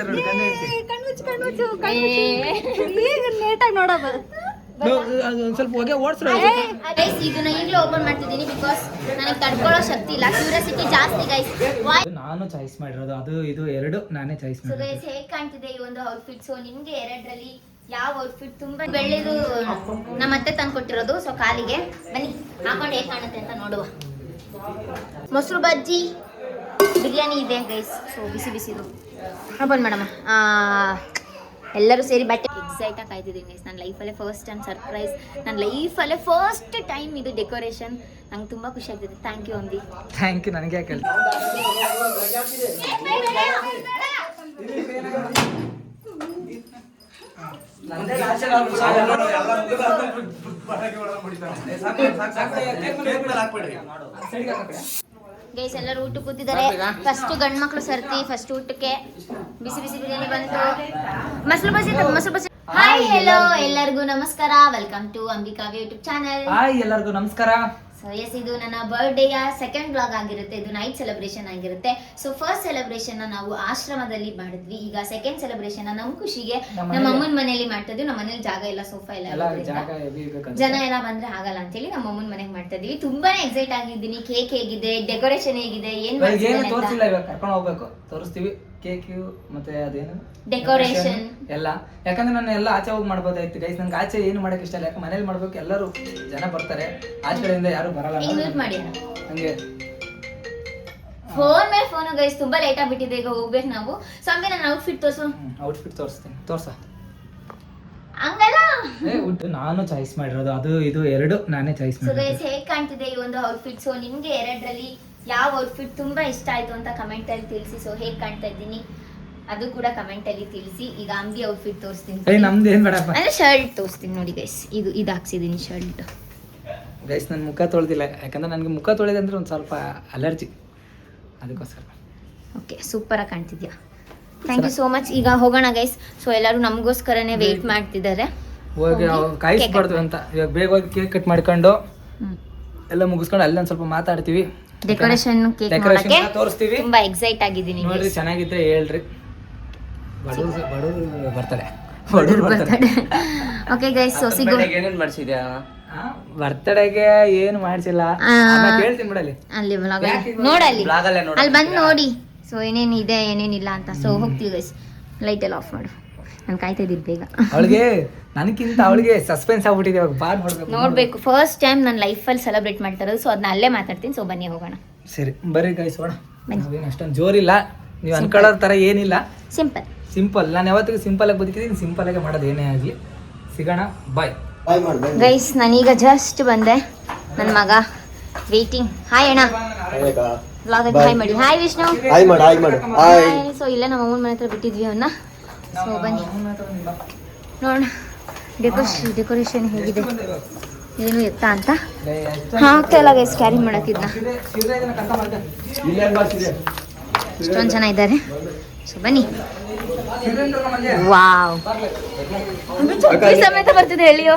ಇದ್ದಾರೆ ನೋಡಿ ಕಣ್ಮುಚ್ಚು ಈಗ ಲೇಟಾಗಿ ನೋಡೋದು ಒಂದ್ ಸ್ವಲ್ಪ ಹೊಗೆ ಓಡಿಸ್ರು. ಗೈಸ್ ಇದನ್ನ ಈಗಲೇ ಓಪನ್ ಮಾಡ್ತಿದ್ದೀನಿ ಬಿಕಾಸ್ ನನಗೆ ತಡ್ಕೊಳ್ಳೋ ಶಕ್ತಿ ಇಲ್ಲ, ಕ್ಯೂರಿಯಾಸಿಟಿ ಜಾಸ್ತಿ ಗೈಸ್. ನಾನು ಚಾಯ್ಸ್ ಮಾಡಿರೋದು ಅದು ಇದು ಎರಡು ನಾನೇ ಚಾಯ್ಸ್ ಸೊ ಮಾಡಿರೋದು. ಗೈಸ್ ಹೇಗೆ ಕಾಣ್ತಿದೆ ಈ ಒಂದು ಔಟ್ಫಿಟ್? ಸೊ ನಿಮ್ಗೆ ಎರಡರಲ್ಲಿ ಯಾವ ಔಟ್ಫಿಟ್ ತುಂಬಾ ಬೆಳ್ಳಿದು ನಮ್ಮ ಅತ್ತೆ ತಂದು ಕೊಟ್ಟಿರೋದು. ಸೊ ಕಾಲಿಗೆ ಬನ್ನಿ ಹಾಕೊಂಡು ಹೇಗೆ ಕಾಣುತ್ತೆ ಅಂತ ನೋಡುವ. ಮೊಸರು ಬಜ್ಜಿ ಬಿರಿಯಾನಿ ಇದೆ ಗೈಸ್. ಸೊ ಬಿಸಿ ಬಿಸಿದು ಓಪನ್ ಮಾಡಮ್ಮ. ಎಲ್ಲರೂ ಸೇರಿ ಬಟ್ಟೆ ಎಕ್ಸೈಟ್ ಆಗಿ ಕಾಯ್ತಿದ್ದೀನಿ ಗೈಸ್. ನನ್ನ ಲೈಫಲ್ಲೇ ಫಸ್ಟ್ ಟೈಮ್ ಸರ್ಪ್ರೈಸ್, ನನ್ನ ಲೈಫಲ್ಲೇ ಫಸ್ಟ್ ಟೈಮ್ ಇದು ಡೆಕೋರೇಷನ್. ನಂಗೆ ತುಂಬ ಖುಷಿ ಆಗ್ತಿದೆ. Thank you Ambi. Thank you. ನನಗೆ ಯಾಕೆ ಗೈಸ್ ಎಲ್ಲರೂ ಊಟ ಕೂತಿದ್ದಾರೆ. ಫಸ್ಟ್ ಗಂಡು ಮಕ್ಳು ಸರ್ತಿ ಫಸ್ಟ್ ಊಟಕ್ಕೆ ಬಿಸಿ ಬಿಸಿ ಬಿರಿಯಾನಿ ಬಂತು. ಮೊಸರು ಬಜ್ಜಿ. ಹಾಯ್ ಹೆಲೋ ಎಲ್ಲರಿಗೂ ನಮಸ್ಕಾರ. Welcome to Ambikavi YouTube channel. Hi ಎಲ್ಲರಿಗೂ ನಮಸ್ಕಾರ. ಸೊ ಎಸ್ ಇದು ನನ್ನ ಬರ್ಡೇಯ ಸೆಕೆಂಡ್ ಬ್ಲಾಗ್ ಆಗಿರುತ್ತೆ. ಇದು ನೈಟ್ ಸೆಲೆಬ್ರೇಷನ್ ಆಗಿರುತ್ತೆ. ಸೊ ಫಸ್ಟ್ ಸೆಲೆಬ್ರೇಷನ್ ನಾವು ಆಶ್ರಮದಲ್ಲಿ ಮಾಡಿದ್ವಿ. ಈಗ ಸೆಕೆಂಡ್ ಸೆಲೆಬ್ರೇಷನ್ ನಮ್ಮ ಖುಷಿಗೆ ನಮ್ಮ ಅಮ್ಮನ ಮನೆಯಲ್ಲಿ ಮಾಡ್ತಾ ಇದ್ವಿ. ನಮ್ಮ ಮನೇಲಿ ಜಾಗ ಇಲ್ಲ, ಸೋಫಾ ಇಲ್ಲ, ಜನ ಎಲ್ಲ ಬಂದ್ರೆ ಆಗಲ್ಲ ಅಂತ ಹೇಳಿ ನಮ್ಮ ಅಮ್ಮನ ಮನೆಗೆ ಮಾಡ್ತಾ ಇದೀವಿ. ತುಂಬಾನೇ ಎಕ್ಸೈಟ್ ಆಗಿದ್ದೀನಿ. ಕೇಕ್ ಹೇಗಿದೆ, ಡೆಕೋರೇಷನ್ ಹೇಗಿದೆ, ಏನ್ ತೋರಿಸಿಲ್ಲ, ಇವಾಗ ಕರ್ಕೊಂಡು ಹೋಗ್ಬೇಕು, ತೋರಿಸ್ತೀವಿ. ಕೇಕ್ ಮತ್ತೆ ಅದೇನು ಡೆಕೋರೇಷನ್ ಎಲ್ಲ. ಯಾಕಂದ್ರೆ ನಾನು ಎಲ್ಲ ಆಚೆ ಹೋಗಿ ಮಾಡ್ಬೋದಾಯ್ತು ಗೈಸ್. ನನ್ಗೆ ಆಚೆ ಏನು ಮಾಡಕ್ ಇಷ್ಟ ಇಲ್ಲ. ಯಾಕೆ ಮನೇಲಿ ಮಾಡ್ಬೇಕು, ಎಲ್ಲರೂ ಜನ ಬರ್ತಾರೆ, ಆಚೆ ಕಡೆಯಿಂದ ಯಾರು ಬರಲ್ಲ. ಹಂಗೆ ಫೋನ್ ಮೇಲೆ ಫೋನ್ ಗೈಸ್. ತುಂಬಾ ಲೇಟ್ ಆಗ್ಬಿಟ್ಟಿದೆ, ಈಗ ಹೋಗ್ಬೇಕು ನಾವು. ಸೊ ಹಂಗೆ ನಾನು ಔಟ್ಫಿಟ್ ತೋರ್ಸು. ಔಟ್ಫಿಟ್ ತೋರಿಸ್ತೀನಿ, ತೋರ್ಸ. ಹಂಗಲ್ಲ, ನಾನು ಚಾಯ್ಸ್ ಮಾಡಿರೋದು ಅದು ಇದು ಎರಡು ನಾನೇ ಚಾಯ್ಸ್ ಸೊ ಮಾಡಿರೋದು. ಗೈಸ್ ಹೇಗೆ ಕಾಣ್ತಿದೆ ಈ ಒಂದು ಔಟ್ಫಿಟ್? ಸೊ ನಿಮ್ಗೆ ಎರಡರಲ್ಲಿ ಯಾವ ಔಟ್ಫಿಟ್ ತುಂಬಾ ಇಷ್ಟ ಆಯ್ತು ಅಂತ ಕಮೆಂಟ್ ಅಲ್ಲಿ ತಿಳಿಸಿ. ಸೊ ಹೇಗೆ ಕಾಣ್ತಾ ಇದ್ದೀನಿ ಅದು ಕೂಡ ಕಮೆಂಟ್ ಅಲ್ಲಿ ತಿಳಿಸಿ. ಈಗ ಅಂಬಿ ಔಟ್ಫಿಟ್ ತೋರಿಸ್ತೀನಿ. ನಮ್ದು ಏನ್ ಬೇಡಪ್ಪ, ಅಂದ್ರೆ ಶರ್ಟ್ ತೋರಿಸ್ತೀನಿ ನೋಡಿ ಗೈಸ್. ಇದು ಹಾಕ್ಸಿದೀನಿ ಶರ್ಟ್. ಗೈಸ್ ನನ್ನ ಮುಖ ತೊಳೆದಿಲ್ಲ, ಯಾಕಂದ್ರೆ ನನಗೆ ಮುಖ ತೊಳೆದಂದ್ರೆ ಒಂದು ಸ್ವಲ್ಪ ಅಲರ್ಜಿ, ಅದಕ್ಕೋಸ್ಕರ. ಓಕೆ, ಸೂಪರ್ ಆಗಿ ಕಾಣ್ತಿದ್ಯಾ. Thank you so much. ಈಗ ಹೋಗೋಣ ಗೈಸ್. ಸೊ ಎಲ್ಲರೂ ನಮಗೋಸ್ಕರನೇ ವೇಟ್ ಮಾಡ್ತಿದ್ದಾರೆ. ಹೋಗಿ ಕಾಯಿಸ್ಬಾರ್ದು ಅಂತ ಇವಾಗ ಬೇಗ ಹೋಗಿ ಕೇಕ್ ಕಟ್ ಮಾಡ್ಕೊಂಡು ಎಲ್ಲ ಮುಗಿಸ್ಕೊಂಡು ಅಲ್ಲಿ ಒಂದು ಸ್ವಲ್ಪ ಮಾತಾಡ್ತೀವಿ. ಡೆಕೋರೇಷನ್ ಕೇಕ್ ಡೆಕೋರೇಷನ್ ತೋರಿಸ್ತೀವಿ. ತುಂಬಾ ಎಕ್ಸೈಟ್ ಆಗಿದ್ದೀನಿ ನೋಡ್ರಿ, ಚೆನ್ನಾಗಿದ್ರೆ ಹೇಳ್ರಿ. ಬಡವರು ಬರ್ತಾರೆ. ಓಕೆ ಗೈಸ್, ಸೊ ಸಿಗೋ. ಏನೇನ್ ಮಾಡ್ಸಿದ್ಯಾ? ಬರ್ತಡೆಗೆ ಏನು ಮಾಡ್ಸಿಲ್ಲ, ಹೇಳ್ತೀನಿ ಬಿಡಲ್ಲಿ ಅಲ್ಲಿ ನೋಡಲ್ಲಿ ಅಲ್ಲಿ ಬಂದು ನೋಡಿ. ಸೊ ಏನೇನಿದೆ ಏನೇನಿಲ್ಲ ಅಂತ. ಸೊ ಹೋಗ್ತೀವಿ ಗೈಸ್. ಲೈಟ್ ಎಲ್ಲ ಆಫ್ ಮಾಡು, ನಾನು ಕಾಯ್ತಾ ಇದ್ದಿದ್ದು ಬೇಗ. ಅವಳಿಗೆ ನನಗಿಂತ ಅವಳಿಗೆ ಸಸ್ಪೆನ್ಸ್ ಆಗ್ಬಿಟ್ಟಿದೆ. ಇವಾಗ ಬಾರ್ ನೋಡ್ಬೇಕು. ಫಸ್ಟ್ ಟೈಮ್ ನನ್ನ ಲೈಫಲ್ಲಿ ಸೆಲೆಬ್ರೇಟ್ ಮಾಡ್ತಾ ಇರೋದು. ಸೊ ಅದನ್ನ ಅಲ್ಲೇ ಮಾತಾಡ್ತೀನಿ. ಸೊ ಬನ್ನಿ ಹೋಗೋಣ. ಸರಿ ಬರ್ರಿ ಗೈಸ್, ಹೋಗೋಣ. ನಾವೇನು ಅಷ್ಟೊಂದು ಜೋರಿಲ್ಲ, ನೀವು ಅನ್ಕೊಳ್ಳೋ ಥರ ಏನಿಲ್ಲ. ಸಿಂಪಲ್. ನಾನು ಯಾವತ್ತಿಗೂ ಸಿಂಪಲ್ ಆಗಿ ಬದುಕಿದ್ದೀನಿ, ಸಿಂಪಲ್ ಆಗಿ ಮಾಡೋದು ಏನೇ ಆಗಲಿ. ಸಿಗೋಣ, ಬಾಯ್ ಗೈಸ್. ನಾನೀಗ ಜಸ್ಟ್ ಬಂದೆ. ನನ್ನ ಮಗ ವೇಟಿಂಗ್. ಹಾಯ್ ಅಣ್ಣ, ವ್ಲಾಗ್ ಹಾಯ್ ಮಾಡಿ. ಹಾಯ್ ವಿಷ್ಣು. ಸೊ ಇಲ್ಲೇ ನಮ್ಮ ಅಮ್ಮನ ಮನೆ ಹತ್ರ ಬಿಟ್ಟಿದ್ವಿ ಅವನ್ನ. ಸೊ ಬನ್ನಿ ನೋಡೋಣ ಡೆಕೋರೇಷನ್ ಹೇಗಿದೆ, ಏನು ಎತ್ತ ಅಂತ. ಆಗ್ತಾ ಇಲ್ಲ ಗೈಸ್ ಕ್ಯಾರಿ ಮಾಡಕ್ಕಿದ್ನ. ಇಷ್ಟೊಂದು ಜನ ಇದ್ದಾರೆ. ಸೊ ಬನ್ನಿ. ವಾವ್, ಸಮೇತ ಬರ್ತಿದೆ ಹೇಳಿಯೋ.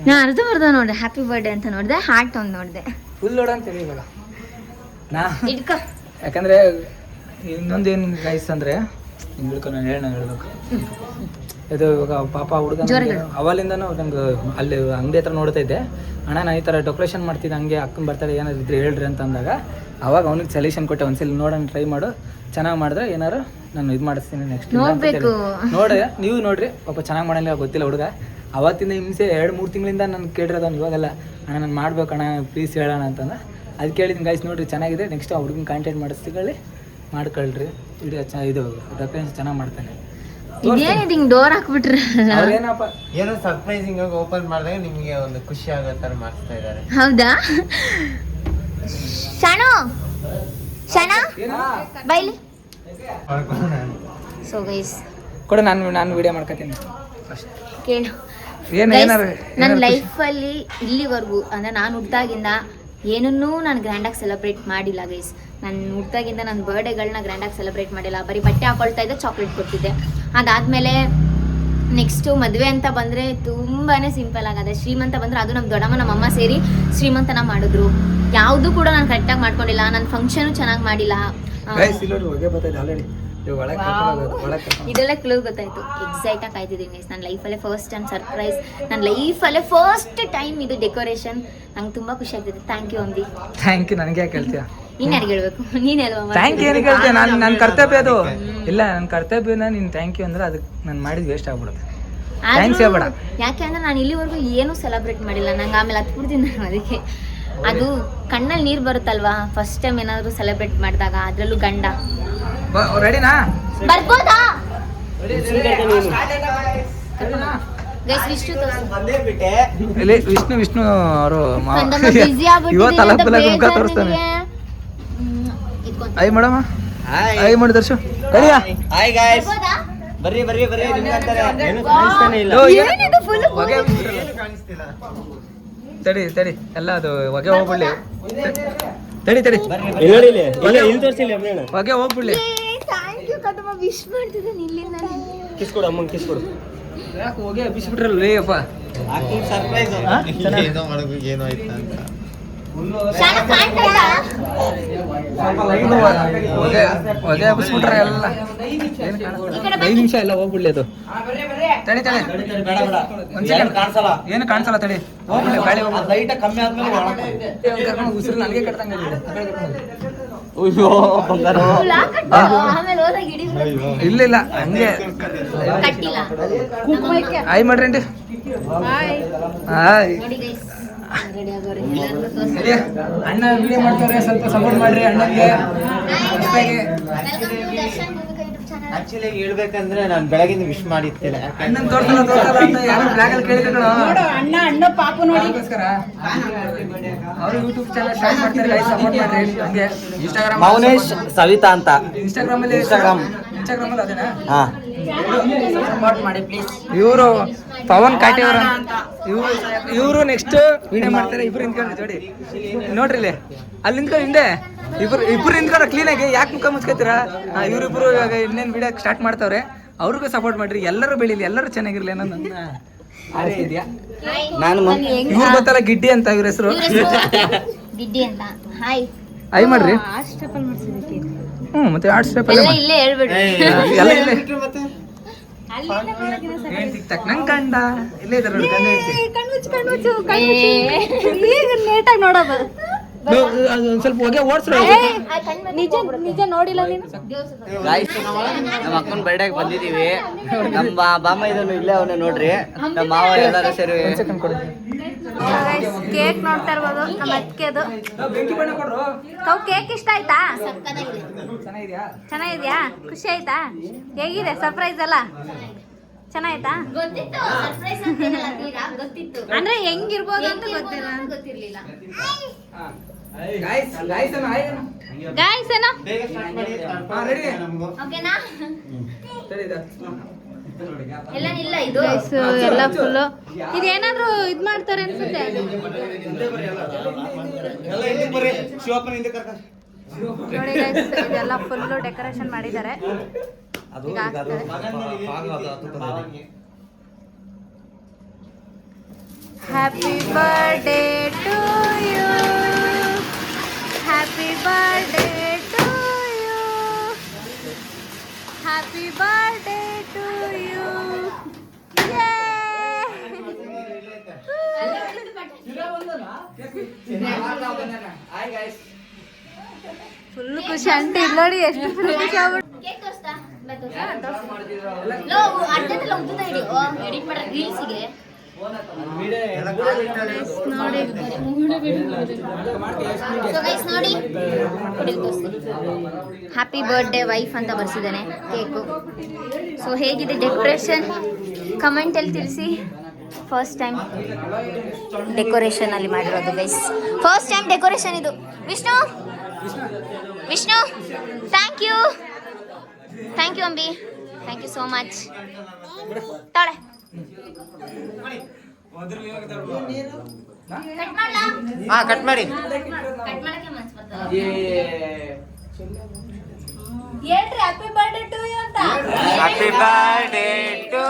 ನಾ ಅರ್ಧ ನೋಡ್ದೆ ಹ್ಯಾಪಿ ಬರ್ಡೇ ಅಂತ ನೋಡ್ದೆ, ಹಾರ್ಟ್ ಒಂದು ನೋಡ್ದೆ, ಫುಲ್ ನೋಡ ಅಂತ ಇವಾಗ ನಾ ಇಡ್ಕೊ. ಯಾಕಂದ್ರೆ ಇನ್ನೊಂದೇನು ಗೈಸ್ ಅಂದ್ರೆ ನಾನು ಹೇಳ್ಬೇಕು, ಇದು ಇವಾಗ ಪಾಪ ಹುಡುಗ ಅವಲಿಂದನೂ ನಂಗೆ ಅಲ್ಲಿ ಅಂಗಡಿ ಹತ್ರ ನೋಡ್ತಾ ಇದ್ದೆ. ಅಣ್ಣ ನಾನು ಈ ಥರ ಡೆಕೋರೇಷನ್ ಮಾಡ್ತಿದ್ದೆ, ಹಂಗೆ ಅಕ್ಕನ ಬರ್ತಾಳೆ ಏನಾದ್ರು ಇದ್ರೆ ಹೇಳ್ರಿ ಅಂತ ಅಂದಾಗ ಅವಾಗ ಅವನಿಗೆ ಸೊಲ್ಯೂಷನ್ ಕೊಟ್ಟೆ. ಒಂದ್ಸಲ ನೋಡೋಣ, ಟ್ರೈ ಮಾಡು, ಚೆನ್ನಾಗಿ ಮಾಡಿದ್ರೆ ಏನಾರು ನಾನು ಇದು ಮಾಡಿಸ್ತೀನಿ ನೆಕ್ಸ್ಟ್. ನೋಡಿ ನೀವು ನೋಡ್ರಿ, ಪಾಪ ಚೆನ್ನಾಗಿ ಮಾಡಲ್ಲ ಗೊತ್ತಿಲ್ಲ ಹುಡುಗ. ಅವತ್ತಿಂದ ಹಿಂಸೆ 2-3 ತಿಂಗಳಿಂದ ನಾನು ಕೇಳಿರೋದು ಅವ್ನು. ಇವಾಗೆಲ್ಲ ಅಣ್ಣ ನಾನು ಮಾಡ್ಬೇಕಣ್ಣ ಪ್ಲೀಸ್ ಹೇಳೋಣ ಅಂತಂದ. ಅದು ಕೇಳಿದ್ದೀನಿ ಗೈಸ್. ನೋಡ್ರಿ ಚೆನ್ನಾಗಿದೆ, ನೆಕ್ಸ್ಟ್ ಆ ಹುಡುಗನ ಕಾಂಟ್ಯಾಕ್ಟ್ ಮಾಡಿಸ್ತೀವಿ, ಮಾಡ್ಕೊಳ್ರಿ. ವಿಡಿಯೋ ಇದು ಡೆಕೋರೇಷನ್ ಚೆನ್ನಾಗಿ ಮಾಡ್ತಾನೆ. ಡೋರ್ ಹಾಕ್ಬಿಟ್ರೆ ಏನೋ ಸರ್ಪ್ರೈಸಿಂಗ್ ಆಗಿ ಓಪನ್ ಮಾಡಿದಾಗ ನಿಮಗೆ ಒಂದು ಖುಷಿ ಆಗೋ ತರ ಮಾಡ್ತಾ ಇದ್ದಾರೆ. ಹೌದಾ ಶಾಣು? ಬೈಲಿ. ಸೊ ಗೈಸ್ ಕೊಡು, ನಾನು ವಿಡಿಯೋ ಮಾಡ್ಕೊತೀನಿ. ಕೇಳು, ನನ್ನ ಲೈಫಲ್ಲಿ ಇಲ್ಲಿವರೆಗೂ ಅಂದರೆ ನಾನು ಹುಟ್ಟಾಗಿಂದ ಏನನ್ನೂ ನಾನು ಗ್ರ್ಯಾಂಡಾಗಿ ಸೆಲೆಬ್ರೇಟ್ ಮಾಡಿಲ್ಲ ಗೈಸ್. ನಾನು ಹುಟ್ಟಾಗಿಂದ ನನ್ನ ಬರ್ಡೇಗಳನ್ನ ಗ್ರ್ಯಾಂಡಾಗಿ ಸೆಲೆಬ್ರೇಟ್ ಮಾಡಿಲ್ಲ. ಬರೀ ಬಟ್ಟೆ ಹಾಕೊಳ್ತಾ ಇದ್ದೆ, ಚಾಕ್ಲೇಟ್ ಕೊಡ್ತಿದ್ದೆ. ಅದಾದಮೇಲೆ ನೆಕ್ಸ್ಟು ಮದುವೆ ಅಂತ ಬಂದರೆ ತುಂಬಾ ಸಿಂಪಲ್ ಆಗದೆ. ಶ್ರೀಮಂತ ಬಂದರೆ ಅದು ನಮ್ಮ ದೊಡ್ಡಮ್ಮ ನಮ್ಮಮ್ಮ ಸೇರಿ ಶ್ರೀಮಂತನ ಮಾಡಿದ್ರು. ಯಾವುದೂ ಕೂಡ ನಾನು ಕರೆಕ್ಟಾಗಿ ಮಾಡ್ಕೊಂಡಿಲ್ಲ. ನನ್ನ ಫಂಕ್ಷನು ಚೆನ್ನಾಗಿ ಮಾಡಿಲ್ಲ. ಇದೆಲ್ಲ ಕ್ಲೂ ಗೊತ್ತಾಯ್ತು. ಎಕ್ಸೈಟಾಗಿ ಕಾಯ್ತಿದ್ದೀನಿ. ನನ್ನ ಲೈಫಲ್ಲೇ ಫಸ್ಟ್ ಟೈಮ್ ಸರ್ಪ್ರೈಸ್, ನನ್ನ ಲೈಫಲ್ಲೇ ಫಸ್ಟ್ ಟೈಮ್ ಇದು ಡೆಕೋರೇಷನ್. ನಂಗೆ ತುಂಬ ಖುಷಿ ಆಗ್ತಿದೆ. Thank you Ambi. Thank you. ನನಗೆ ಯಾಕೆ ಹೇಳ್ತೀಯ? ನೀನು ಯಾರಿಗೆ ಹೇಳ್ಬೇಕು? ನೀನೆಲ್ವ ಥ್ಯಾಂಕ್ ಯು ಏನಕ್ಕೆ ಹೇಳ್ತೀಯ? ನನ್ನ ಕರ್ತವ್ಯ ಅದು. ಇಲ್ಲ, ನನ್ನ ಕರ್ತವ್ಯನ ನೀನು ಥ್ಯಾಂಕ್ ಯು ಅಂದ್ರೆ ಅದಕ್ಕೆ ನಾನು ಮಾಡಿದ್ದು ವೇಸ್ಟ್ ಆಗ್ಬಿಡುತ್ತೆ. ಥ್ಯಾಂಕ್ಸ್ ಹೇಳ್ಬೇಡ. ಯಾಕೆ ಅಂದ್ರೆ ನಾನು ಇಲ್ಲಿವರೆಗೂ ಏನೂ ಸೆಲೆಬ್ರೇಟ್ ಮಾಡಿಲ್ಲ. ನಂಗೆ ಆಮೇಲೆ ಹತ್ಬಿಡ್ತೀನಿ ನಾನು. ಅದಕ್ಕೆ ಅದು ಕಣ್ಣಲ್ಲಿ ನೀರು ಬರುತ್ತಲ್ವಾ ಫಸ್ಟ್ ಟೈಮ್ ಏನಾದರೂ ಸೆಲೆಬ್ರೇಟ್ ಮಾಡಿದಾಗ, ಅದರಲ್ಲೂ ಗಂಡ. ರೆಡಿನಾ? ಬರ್ಬೋದಾ ಗೈಸ್? ಇಲ್ಲಿ ವಿಷ್ಣು ಅವರು ಬಿಸಿ ಇವತ್ತು ಮುಖ ತೋರಿಸ್ತಾನೆ. ಐ ಮೇಡಮ್, ಐ ಮಾಡಿ ದರ್ಶು. ರೆಡಿಯಾ? ಹಾಯ್ ಗಾಯ್ಸ್, ಬರ್ರಿ ಬರ್ರಿ ಬರ್ರಿ. ನಿಮ್ಗಂತಾರೆ ಏನು ಕಾಣಿಸ್ತಾನೆ ಇಲ್ಲ. ಕಾಣಿಸ್ತಿಲ್ಲ. ತಡಿ ತಡಿ, ಎಲ್ಲ ಅದು ಹೊಗೆ ಹೋಗ್ಬಿಡ್ಲಿ. ತಡಿ ತಡಿ, ಹೊಗೆ ಹೋಗ್ಬಿಡ್ಲಿ. ಥ್ಯಾಂಕ್ ಯು ಕದಮ್ಮ, ವಿಶ್ ಮಾಡ್ತಿದ್ದೀನಿ ಇಲ್ಲಿಂದ. ಕಿಸ್ಕೊಡು ಅಮ್ಮಂಗೆ, ಕಿಸ್ಕೊಡು. ಯಾಕೆ ಹೊಗೆ ಹಬ್ಬಿಸ್ಬಿಟ್ರಲ್ಲ ಲೇ ಅಪ್ಪ. ಸರ್ಪ್ರೈಸ್ ಏನೋ ಮಾಡೋದು, ಏನೋ ಆಯ್ತಾ ಅಂತ. ಹೊಗೆ ಹಬ್ಬಿಸ್ಬಿಟ್ರೆ ಎಲ್ಲ 5 ನಿಮಿಷ ಎಲ್ಲ ಹೋಗ್ಬಿಡ್ಲಿ ಅದು. ತಡಿ ತಡಿ, ಒಂದ್ ಸೆಕೆಂಡ್. ಕಾಣಿಸಲ್ಲ, ಏನು ಕಾಣಿಸಲ್ಲ, ತಡಿ ಹೋಗ್ಬಿಡ್ಲಿ. ಗಾಳಿ ಲೈಟ್ ಕಮ್ಮಿ ಆದ್ಮೇಲೆ ಉಸಿರು ನನಗೆ ಕಟ್ತಂಗ. ಆಮೇಲೆ ಹೋದಾಗ ಇಡೀ ಇಲ್ಲ ಇಲ್ಲ, ಹಂಗೆ ಕಟ್ಟಿಲ್ಲ. ಆಯ್ ಮಾಡ್ರಿ ಆಂಟಿ. ಹಾಯ್. ನೋಡಿ ಗೈಸ್, ರೆಡಿ ಆಗೋರಿ. ಅಣ್ಣ ವಿಡಿಯೋ ಮಾಡ್ತಾರೆ, ಸ್ವಲ್ಪ ಸಪೋರ್ಟ್ ಮಾಡ್ರಿ ಅಣ್ಣನಿಗೆ. ಆಕ್ಚುಲಿ ಹೇಳ್ಬೇಕಂದ್ರೆ ನಾನು ಬೆಳಗಿಂದ ವಿಶ್ ಮಾಡಿರ್ತಿಲ್ಲ. ಅಣ್ಣನ್ ತೋರ್ಸಲ್ಲ ಅಂತ ಯಾರು ಬ್ಲಾಗ್ ಅಲ್ಲಿ ಕೇಳಿದ್ರು. ಅಣ್ಣ ಪಾಪು ನೋಡಿ ಅವರು ಯೂಟ್ಯೂಬ್ ಚಾನಲ್ ಸ್ಟಾರ್ಟ್ ಮಾಡ್ತಾರೆ, ಸಪೋರ್ಟ್ ಮಾಡ್ರಿ. ಹಂಗೆ ಇನ್ಸ್ಟಾಗ್ರಾಮ್ ಮೌನೇಶ್ ಸವಿತಾ ಅಂತ ಇನ್ಸ್ಟಾಗ್ರಾಮ್ ಅಲ್ಲಿ ಅದೇನಾ? ಹಾ, ಸಪೋರ್ಟ್ ಮಾಡಿ ಪ್ಲೀಸ್. ಇವರು ಪವನ್ ಕಾಟೆ ಅವರ ಇವರು ನೆಕ್ಸ್ಟ್ ವಿಡಿಯೋ ಮಾಡ್ತಾರೆ. ಇಬ್ರು ನಿಂತ್ಕೊಂಡು ಜೋಡಿ ನೋಡ್ರಿ ಇಲ್ಲಿ, ಅಲ್ಲಿ ನಿಂತ್ಕೊಂಡು ಹಿಂದೆ ಇಬ್ರು ನಿಂತ್ಕೊಂಡು ಕ್ಲೀನಾಗಿ. ಯಾಕೆ ಮುಖ ಮುಚ್ಕೋತೀರಾ? ಇವರಿಬ್ರು ಇವಾಗ ಇನ್ನೇನು ವಿಡಿಯೋ ಸ್ಟಾರ್ಟ್ ಮಾಡ್ತಾವ್ರೆ. ಅವ್ರಿಗೂ ಸಪೋರ್ಟ್ ಮಾಡ್ರಿ. ಎಲ್ಲರೂ ಬೆಳೀಲಿ, ಎಲ್ಲರೂ ಚೆನ್ನಾಗಿರ್ಲಿ ಅನ್ನೋ ನನ್ನ ಆಸೆ ಇದೆಯಾ. ನಾನು ಇವ್ರು ಗೊತ್ತಲ್ಲ, ಗಿಡ್ಡಿ ಅಂತ ಇವ್ರ ಹೆಸರು. ಗಿಡ್ಡಿ ಅಂತ. ಹಾಯ್. ಐ ಮಾಡ್ರಿ. ಸ್ಟೆಪಲ್ ಮಾಡ್ಸಿದಕ್ಕೆ ಮತ್ತೆ ಆರ್ಟ್ ಸ್ಟೆಪ್ ಎಲ್ಲ ಇಲ್ಲೇ ಹೇಳ್ಬಿಡ್ರಿ. ಎಲ್ಲ ಇಲ್ಲೇ ಮತ್ತೆ ನಂಗೆ ಕಂಡ ಇಲ್ಲೇ ಇದಾರೆ ನೋಡಿ. ಗಂಡ ಹೆಂಡ್ತಿ. ಕಣ್ಮುಚ್ಚು ಈಗ ನೀಟಾಗಿ ನೋಡೋದು. ಒಂದ್ ಸ್ವಲ್ಪ ಹೊಗೆ ಓಡಿಸ್ರು. ನಿಜ ನೋಡಿಲ್ಲ ನೀನು. ಗಾಯ್ಸ್, ನಮ್ಮ ಅಕ್ಕನ ಬರ್ಡೇಗೆ ಬಂದಿದೀವಿ. ನಮ್ಮ ಬಾಮ ಇದನ್ನು ಇಲ್ಲೇ ಅವನ್ನ ನೋಡ್ರಿ. ನಮ್ಮ ಮಾವ ಎಲ್ಲರೂ ಸೇರಿ ಕೇಕ್ ನೋಡ್ತಾ ಇರ್ಬೋದು. ನಮ್ಮ ಅತ್ತಿಗೆದು ಬೆಂಕಿ ಬಣ್ಣ ಕೊಡ್ರು. ತಾವು ಕೇಕ್ ಇಷ್ಟ ಆಯ್ತಾ? ಚೆನ್ನಾಗಿದ್ಯಾ? ಚೆನ್ನಾಗಿದ್ಯಾ? ಖುಷಿ ಆಯ್ತಾ? ಹೇಗಿದೆ ಸರ್ಪ್ರೈಸ್ ಎಲ್ಲ? ಚೆನ್ನಾಯ್ತಾ? ಗೊತ್ತಿತ್ತು ಸರ್ಪ್ರೈಸ್ ಅಂತ ಏನಲ್ಲ ತೀರಾ ಗೊತ್ತಿತ್ತು. ಅಂದ್ರೆ ಹೆಂಗಿರ್ಬೋದು ಅಂತ ಗೊತ್ತಿಲ್ಲ. ಗೊತ್ತಿರ್ಲಿಲ್ಲ. ಗಾಯ್ಸ್ ಅನ್ನ ಹಾಯ್ ಅನ್ನ. ಗಾಯ್ಸ್ ಏನೋ ಬೇಗ ಸ್ಟಾರ್ಟ್ ಮಾಡಿ. ರೆಡಿ? ಓಕೆನಾ? ಸರಿ ಇದು. ಎಲ್ಲ ನಿಲ್ಲ ಇದು. ಗೈಸ್ ಎಲ್ಲ ಫುಲ್ಲು ಇದೇನಾದ್ರೂ ಇದ್ ಮಾಡ್ತಾರೆ ಅನ್ಸುತ್ತೆ. ನೋಡಿ ಗೈಸ್, ಇದೆಲ್ಲ ಫುಲ್ಲು ಡೆಕೋರೇಷನ್ ಮಾಡಿದ್ದಾರೆ. ಈಗ ಹಾಕ್ತಾರೆ. Happy birthday to you, happy birthday to you, happy birthday to you. Full ಖುಷಿ ಆಂಟಿ. ಇಲ್ಲಿ ನೋಡಿ ಎಷ್ಟು ಖುಷಿ ಆಗ್ಬಿಟ್ಟು. ಕೇಕ್ ತೋರಿಸ್ತಾ? ಲೋ ಅಡ್ಡದಲ್ಲ ಉದ್ದ ಇಡಿ. ಎಡಿಟ್ ಮಾಡೋ ರೀಲ್ಸ್ಗೆ ನೋಡಿ ಸೊ ಗೈಸ್ ನೋಡಿ, ಹ್ಯಾಪಿ ಬರ್ಡೇ ವೈಫ್ ಅಂತ ಬರ್ಸಿದ್ದಾನೆ ಕೇಕು. ಸೊ ಹೇಗಿದೆ ಡೆಕೋರೇಷನ್ ಕಮೆಂಟಲ್ಲಿ ತಿಳಿಸಿ. ಫಸ್ಟ್ ಟೈಮ್ ಡೆಕೋರೇಷನ್ ಅಲ್ಲಿ ಮಾಡಿರೋದು ಗೈಸ್. ಫಸ್ಟ್ ಟೈಮ್ ಡೆಕೋರೇಷನ್ ಇದು. Vishnu Vishnu thank you Ambi, thank you so much. ತಾಳೆ ಕಟ್ ಮಾಡ್ಲಾ? ಹಾ, ಕಟ್ ಮಾಡಿ. ಕಟ್ ಮಾಡಕ್ಕೆ ಮನ್ಸು ಬರ್ತದ. ಹೇಳ್ರಿ ಹ್ಯಾಪಿ ಬರ್ಡೇ ಟು ಯು ಅಂತ. Happy birthday to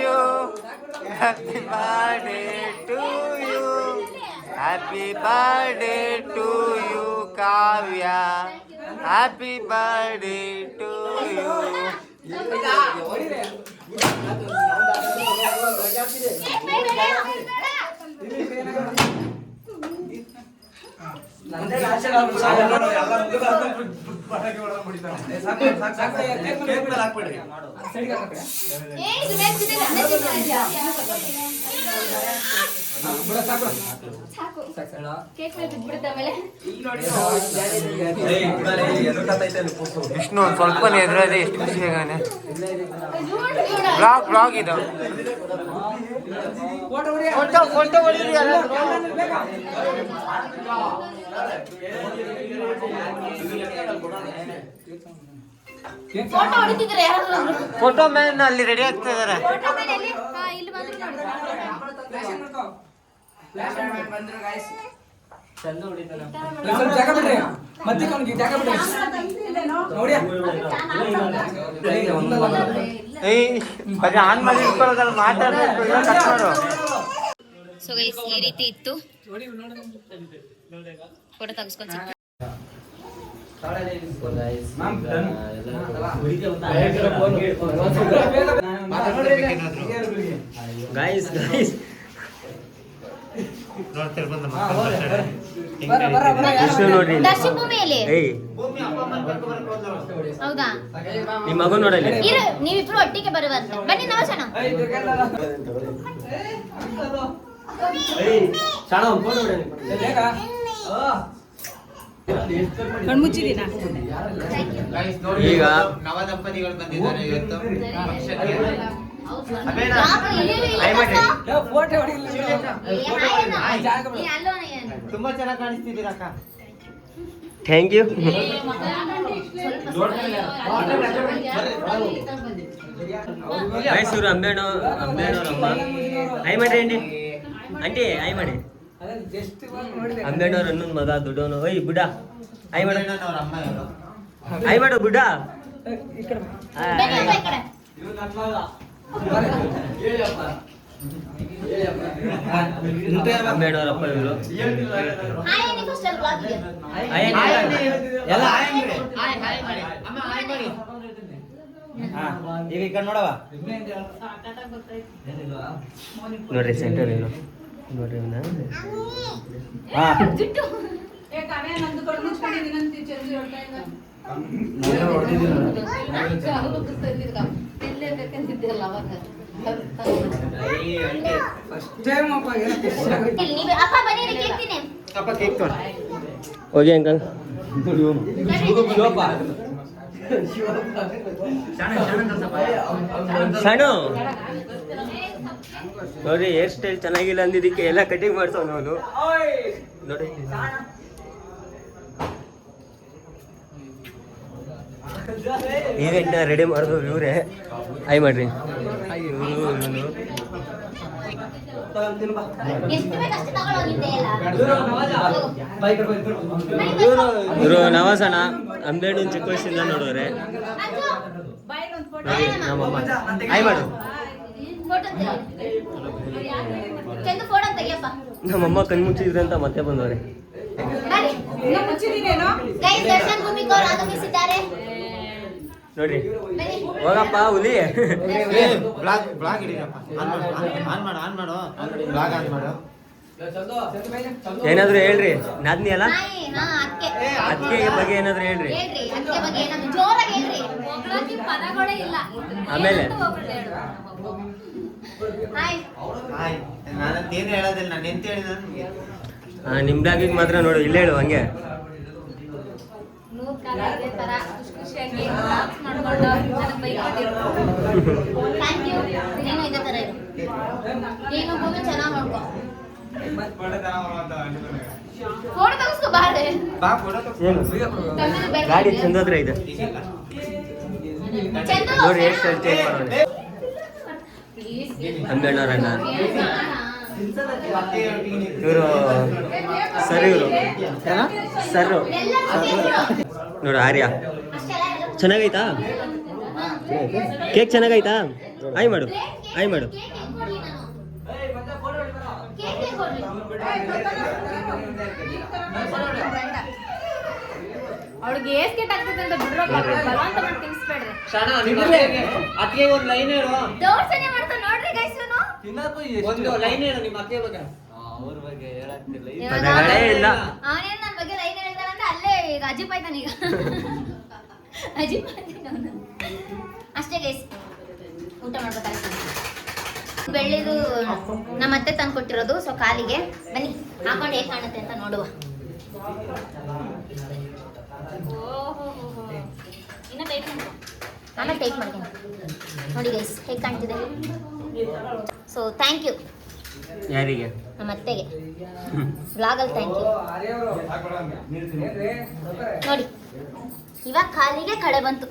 you, happy birthday to you, happy birthday to you Kavya, happy birthday to you. Vishnu ಸ್ವಲ್ಪ ಎದುರದೆ ಎಷ್ಟು ಖುಷಿ ಆಗಾನೆ. ಬ್ಲಾಗ್ ಇದು ಫೋಟೋ ಹೊಡೀರಿ. ಫೋಟೋ ಹೊಡಿತಿದ್ರೆ ಯಾರಾದ್ರೂ ಫೋಟೋ ಮ್ಯಾನ್ ಅಲ್ಲಿ ರೆಡಿ ಆಗ್ತಾ ಇದಾರೆ. ಫೋಟೋ ಮೇಲೆ ಎಲ್ಲಿ? ಇಲ್ಲಿ ಬಂದ್ರು ಜಾಗ ಬಿಡ್ರಿ, ಮತ್ತೆ ಜಾಗ ಬಿಡ್ರಿ ನೋಡಿ. ಆನ್ ಮಾಡಿ ಇಟ್ಕೊಳ್ಳೋದಲ್ಲ, ಮಾತಾಡ್ಬೇಕು. ಸೊ ಗೈಸ್ ಈ ರೀತಿ ಇತ್ತು. ಫೋಟೋ ತೆಗೆಸ್ಕೊಂಡು ಗೈಸ್ ದರ್ಶಿ ಭೂಮಿಯಲ್ಲಿ ಹೌದಾ? ನಿಮ್ಮ ಮಗು ನೋಡಲಿ. ನೀವಿಬ್ರು ಒಟ್ಟಿಗೆ ಬರುವಂತ ಬನ್ನಿ. ನವಶನ ಕಣ್ಮುಚ್ಚಿದೀನಾ? ಈಗ ನವ ದಂಪತಿಗಳು ಬಂದಿದ್ದಾರೆ ಇವತ್ತು ಫಂಕ್ಷನ್ಗೆ. ತುಂಬಾ ಚೆನ್ನಾಗಿ ಕಾಣಿಸ್ತಿದ್ದೀರಾ ಅಕ್ಕ. Thank you. ಮೈಸೂರು ಅಂಬೇಣವ್ರಮ್ಮ ಐ ಮಾಡ್ರಿ ಆಂಟಿ. ಆಂಟಿ ಐ ಮಾಡಿ. ಅಂಬೇಣವ್ರ ಅನ್ನೊಂದು ಮಗ ದುಡ್ಡವನು. ಓಯ್ ಬುಡ ಐ ಮಾಡು. ಐ ಮಾಡು ಬುಡ. ಅಂಬೇಣವ್ರಪ್ಪ ಇವರು. ಈಗ ಈ ಕಡೆ ನೋಡವ ನೋಡ್ರಿ ಸೆಂಟರ್ ಏನು ನೋಡ್ರಿ. ಹೋಗಿ ಅಂಕಲ್. ಸಣ್ಣ ನೋಡ್ರಿ ಹೇರ್ ಸ್ಟೈಲ್ ಚೆನ್ನಾಗಿಲ್ಲ ಅಂದಿದ್ದಕ್ಕೆ ಎಲ್ಲ ಕಟಿಂಗ್ ಮಾಡ್ತಾವ ನಾವು ನೋಡಿ. ಈವೆಂಟ್ನ ರೆಡಿ ಮಾಡಿದ್ರು ಇವರೇ. ಐ ಮಾಡ್ರಿ. ಇವರು ನವಾಸಣ ಅಂಬೇಡು ಚಿಕ್ಕ ವಯಸ್ಸಿಂದ ನೋಡೋರೆ. ನಮ್ಮಮ್ಮ ಐ ಮಾಡು. ನಮ್ಮಮ್ಮ ಕಣ್ಮುಚ್ಚಿದ್ರು ಅಂತ ಮತ್ತೆ ಬಂದವ್ರೆ. ನೋಡ್ರಿ ಹೋಗಪ್ಪ ಹುಲಿ. ಏನಾದ್ರು ಹೇಳ್ರಿ. ನಾದ್ನಿ ಅಲ್ಲ ಅದಕ್ಕೆ ಬಗ್ಗೆ ಏನಾದ್ರು ಹೇಳ್ರಿ. ಆಮೇಲೆ ನಿಮ್ ಬ್ಲಾಗಿಗೆ ಮಾತ್ರ ನೋಡು. ಇಲ್ಲೇ ಹೇಳು ಹಂಗೆ. ಗಾಡಿ ಚಂದೋದ್ರೆ ಇದೆ ನೋಡಿ. ಎಷ್ಟು ಸ್ಟೈಲ್ ಚೇಂಜ್ ಮಾಡೋಣ. ಅಂಬೇಣ್ಣವ್ರಣ್ಣ ಇವರು ಸರ್. ಇವರು ಸರ್ ನೋಡು. ಆರ್ಯ ಚೆನ್ನಾಗೈತಾ? ಕೇಕ್ ಚೆನ್ನಾಗೈತಾ? ಆಯ್ ಮಾಡು, ಆಯ್ ಮಾಡು. ಅವಳಿಗೆ ಏಸ್ಕೆಟ್ ಆಗ್ತದೆ ಅಂತ ಬಿಡ್ರೋ ಬಲವಂತ ಮಾಡಿ ತಿನ್ಸ್ಬೇಡ್ರಿ. ಅತ್ತಿಗೆ ಒಂದು ಲೈನ್ ಹೇಳು. ದೋಸೆನೆ ಮಾಡ್ತಾನೆ ನೋಡ್ರಿ ಗೈಸ್ ಇವನು. ಒಂದು ಲೈನ್ ಹೇಳು ನಿಮ್ಮ ಅತ್ತಿಗೆ ಬಗ್ಗೆ. ಅವ್ರ ಬಗ್ಗೆ ಹೇಳಕ್ತಿಲ್ಲ. ಅವನೇನು ನನ್ನ ಬಗ್ಗೆ ಲೈನ್ ಹೇಳಿದಾರೆ ಅಂದ್ರೆ ಅಲ್ಲೇ ಈಗ ಅಜಿಪ್ ಆಯ್ತಾನ ಈಗ. ಅಜಿಪ್ ಆಯ್ತಾನ ಅಷ್ಟೇ ಗೈಸ್. ಊಟ ಮಾಡ್ಬೇಕಾದ್ರೆ ಬೆಳ್ಳಿದು ನಮ್ಮ ಅತ್ತೆ ತಂದು ಕೊಟ್ಟಿರೋದು. ಸೊ ಕಾಲಿಗೆ ಬನ್ನಿ ಹಾಕೊಂಡು ಹೇಗೆ ಕಾಣುತ್ತೆ ಅಂತ ನೋಡುವ. ಆಮೇಲೆ ಟೇಕ್ ಮಾಡ್ತೀನಿ ನೋಡಿ ಗೈಸ್ ಹೇಗೆ ಕಾಣ್ತಿದೆ. ಸೊ ಥ್ಯಾಂಕ್ ಯು ಯಾರಿಗೆ? ನಮ್ಮ ಅತ್ತೆಗೆ ವ್ಲಾಗಲ್ಲಿ ಥ್ಯಾಂಕ್ ಯು. ನೋಡಿ ಇವಾಗ ಕಾಲಿಗೆ ಕಳೆ ಬಂತು.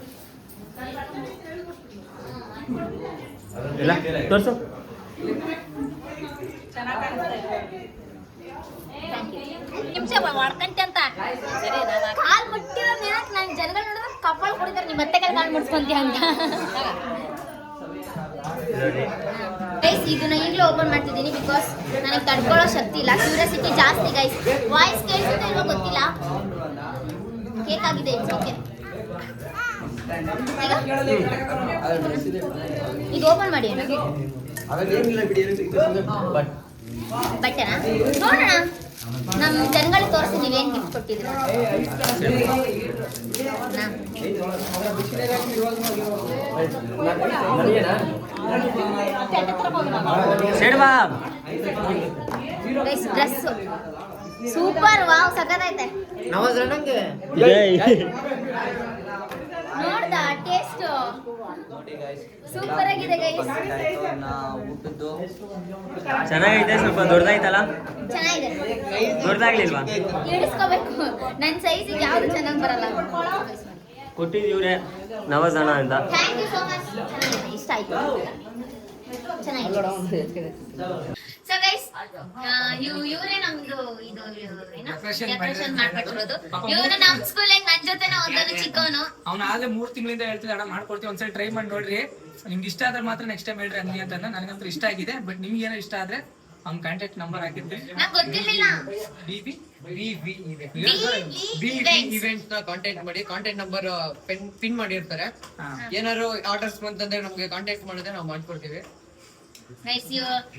ಎಲ್ಲ ತೋರ್ಸು. ಮಾಡ್ಕಂತೆ ಅಂತ ಕಾಲ್ ಮುಟ್ಟಿರೋ ನೆನಕ್ ನನ್ ಜನಗಳು ನೋಡಿದ್ರೆ ಕಪಾಳ ಕೊಡ್ತಾರೆ. ನಿಮ್ಮ ಮತ್ತೆ ಕಾಲ್ ಮುಡ್ಸ್ಕೊಂತೀಯ ಅಂತ. ಗೈಸ್ ಇದನ್ನ ಈಗಲೂ ಓಪನ್ ಮಾಡ್ತಿದ್ದೀನಿ ಬಿಕಾಸ್ ನನಗೆ ತಡ್ಕೊಳ್ಳೋ ಶಕ್ತಿ ಇಲ್ಲ. ಕ್ಯೂರಿಯಾಸಿಟಿ ಜಾಸ್ತಿ ಗೈಸ್. ವಾಯ್ಸ್ ಕೇಳಿಸುತ್ತೆ ಇಲ್ವೋ ಗೊತ್ತಿಲ್ಲ. ಕೇಕ್ ಆಗಿದೆ ಇಟ್ಸ್ ಓಕೆ. ಇದು ಓಪನ್ ಮಾಡಿ ಬಟ್ಟೆನಾ ನೋಡೋಣ. ನಮ್ಮ ಜನಗಳಿಗೆ ತೋರಿಸಿ ನೀವೇನು ಗಿಫ್ಟ್ ಕೊಟ್ಟಿದ್ರು. ಡ್ರೆಸ್ ಸೂಪರ್ ವಾವ್ ಸಖತ್ತೈತೆ. ನೋಡ್ದ ಟೇಸ್ಟ್ ಸೂಪರ್ ಆಗಿದೆ ಗೈಸ್. ಚೆನ್ನಾಗೈತೆ. ಸ್ವಲ್ಪ ದೊಡ್ಡದಾಯ್ತಲ್ಲ? ಚೆನ್ನಾಗಿದೆ. ದೊಡ್ಡದಾಗ್ಲಿಲ್ವಾ? ಇಳಿಸ್ಕೋಬೇಕು. ನನ್ನ ಸೈಜಿಗೆ ಯಾವ್ದು ಚೆನ್ನಾಗಿ ಬರಲ್ಲ. ಕೊಟ್ಟಿದ್ದೀವ್ರೆ ನವಜನ ಅಂತ. Thank you so much. ಚೆನ್ನಾಗಿದೆ, ಇಷ್ಟ ಆಯ್ತು. ಚೆನ್ನಾಗಿದೆ. ಸೊ ಗೈಸ್ ಇವರೇ ನಮ್ದು ಇದು ಡೆಕೋರೇಷನ್ ಮಾಡ್ಕೊಟ್ಟಿರೋದು. ಇವ್ರು ನಮ್ ಸ್ಕೂಲಿಗೆ ನನ್ ಜೊತೆ ಓದೋದು ಚಿಕ್ಕವನು. ಅವ್ನ ಆದ್ರೆ 3 ತಿಂಗಳಿಂದ ಹೇಳ್ತಿದ್ದ ಅಣ್ಣ ಮಾಡ್ಕೊಡ್ತೀವಿ ಒಂದ್ಸಲ ಟ್ರೈ ಮಾಡಿ ನೋಡ್ರಿ, ನಿಮ್ಗೆ ಇಷ್ಟ ಆದ್ರೆ ಮಾತ್ರ ನೆಕ್ಸ್ಟ್ ಟೈಮ್ ಹೇಳ್ರಿ ಹಂಗೆ ಅಂತ. ನನಗಂತೂ ಇಷ್ಟ ಆಗಿದೆ. ಬಟ್ ನಿಮ್ಗೆ ಏನೋ ಇಷ್ಟ ಆದ್ರೆ ಅವ್ನ ಕಾಂಟ್ಯಾಕ್ಟ್ ನಂಬರ್ ಹಾಕಿದ್ದೆ. ನಂಗೆ ಗೊತ್ತಿರ್ಲಿಲ್ಲ. ಇವೆಂಟ್ಸ್ ನ ಕಾಂಟ್ಯಾಕ್ಟ್ ಮಾಡಿ. ಕಾಂಟ್ಯಾಕ್ಟ್ ನಂಬರ್ ಪಿನ್ ಮಾಡಿರ್ತಾರೆ. ಏನಾದ್ರು ಆರ್ಡರ್ಸ್ ಬಂತಂದ್ರೆ ನಮ್ಗೆ ಕಾಂಟ್ಯಾಕ್ಟ್ ಮಾಡಿದ್ರೆ ನಾವು ಮಾಡ್ಕೊಡ್ತೀವಿ. ಗೈಸ್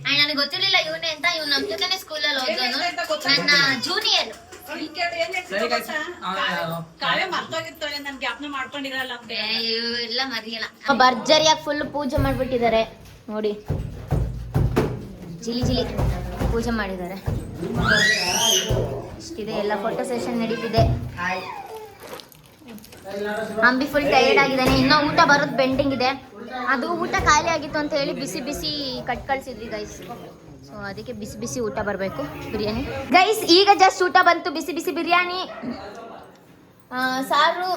ನನಗೆ ಗೊತ್ತಿರ್ಲಿಲ್ಲ ಇವನೇ ಅಂತ. ಇವ್ ನಮ್ ಜೊತೆನೆ ಸ್ಕೂಲಲ್ಲಿ ಓದೋನು, ನನ್ನ ಜೂನಿಯರ್. ಎಲ್ಲ ಮರಿಯಲ್ಲ. ಭರ್ಜರಿಯಾಗಿ ಫುಲ್ ಪೂಜೆ ಮಾಡ್ಬಿಟ್ಟಿದ್ದಾರೆ ನೋಡಿ. ಜಿಲಿ ಜಿಲಿ ಪೂಜೆ ಮಾಡಿದ್ದಾರೆ. ಇಷ್ಟಿದೆ. ಎಲ್ಲ ಫೋಟೋ ಸೆಷನ್ ನಡೀತಿದೆ. ಅಂಬಿ ಫುಲ್ ಟೈರ್ಡ್ ಆಗಿದ್ದಾನೆ. ಇನ್ನೂ ಊಟ ಬರೋದು ಪೆಂಡಿಂಗ್ ಇದೆ. ಅದು ಊಟ ಖಾಲಿ ಆಗಿತ್ತು ಅಂತ ಹೇಳಿ ಬಿಸಿ ಬಿಸಿ ಕಟ್ ಕಳ್ಸಿದ್ವಿ ಗೈಸ್. ಸೊ ಅದಕ್ಕೆ ಬಿಸಿ ಬಿಸಿ ಊಟ ಬರಬೇಕು. ಬಿರಿಯಾನಿ ಗೈಸ್ ಈಗ ಜಸ್ಟ್ ಊಟ ಬಂತು. ಬಿಸಿ ಬಿಸಿ ಬಿರಿಯಾನಿ, ಸಾರು,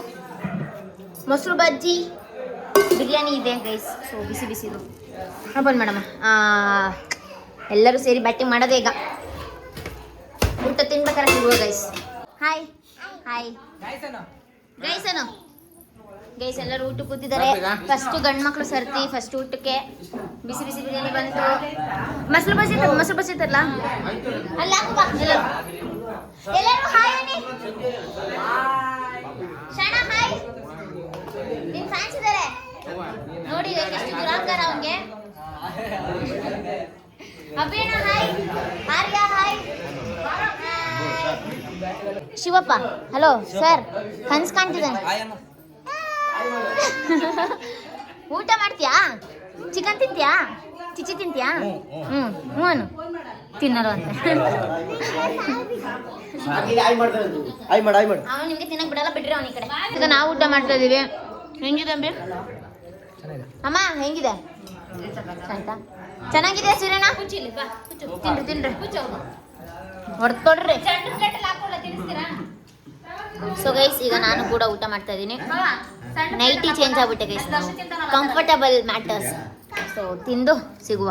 ಮೊಸರು ಬಜ್ಜಿ, ಬಿರಿಯಾನಿ ಇದೆ ಗೈಸ್. ಸೊ ಬಿಸಿ ಬಿಸಿದು ಓಪನ್ ಮಾಡಮ್ಮ. ಎಲ್ಲರೂ ಸೇರಿ ಬ್ಯಾಟಿಂಗ್ ಮಾಡೋದೇ ಈಗ. ಊಟ ತಿನ್ಬೇಕಾದ್ರೆ ಸಿಗುವ ಗೈಸ್. ಹಾಯ್ ಹಾಯ್ ಗೈಸ್ ಅನು ಗೈಸ್ ಎಲ್ಲರೂ ಊಟ ಕೂತಿದ್ದಾರೆ. ಫಸ್ಟ್ ಗಂಡು ಮಕ್ಳು ಸರ್ತಿ ಫಸ್ಟ್ ಊಟಕ್ಕೆ. ಬಿಸಿ ಬಿಸಿ ಬಿರಿಯಾನಿ ಬಂತು. ಮೊಸರು ಬಜ್ಜಿ ತರಲ್ಲ ಅಲ್ಲ. ಎಲ್ಲರೂ ಹಾಯ್ ಅನ್ನಿ. ಶಣ ಹಾಯ್. ನಿನ್ ಫ್ಯಾನ್ಸ್ ಇದ್ದಾರೆ ನೋಡಿ ಎಷ್ಟು ದುರಾಂಕಾರ ಅವನ್ಗೆ. ಅಭಿಯಣ್ಣ hi. Arya hi. Shivappa hello sir. ಕನ್ಸ್ ಕಾಣ್ತಿದ್ದಾನೆ. ಊಟ ಮಾಡ್ತೀಯಾ? ಚಿಕನ್ ತಿಂತೀಯಾ? ಚಿಚ್ಚಿ ತಿಂತೀಯಾ? ಹ್ಞೂ ತಿನ್ನರು ಅಂತ. ಅವನು ನಿಮ್ಗೆ ತಿನ್ನಕ್ ಬಿಡಲ್ಲ, ಬಿಡ್ರಿ ಅವನ ಈ ಕಡೆ. ಈಗ ನಾವು ಊಟ ಮಾಡ್ತಾ ಇದೀವಿ. ಹೆಂಗಿದೆ ಅಂಬಿ? ಅಮ್ಮ ಹೆಂಗಿದೆ? ಆಯ್ತಾ? ಚೆನ್ನಾಗಿದೆ ಸೂರ್ಯಣ್ಣ. ತಿನ್ರಿ ಹೊಡ್ಕೊಡ್ರಿ. ಸೊ ಗೈಸ್ ಈಗ ನಾನು ಕೂಡ ಊಟ ಮಾಡ್ತಾ ಇದ್ದೀನಿ. ನೈಟಿ ಚೇಂಜ್ ಆಗ್ಬಿಟ್ಟೆ ಗೈಸ್. Comfortable matters. ಸೊ ತಿಂದು ಸಿಗುವ.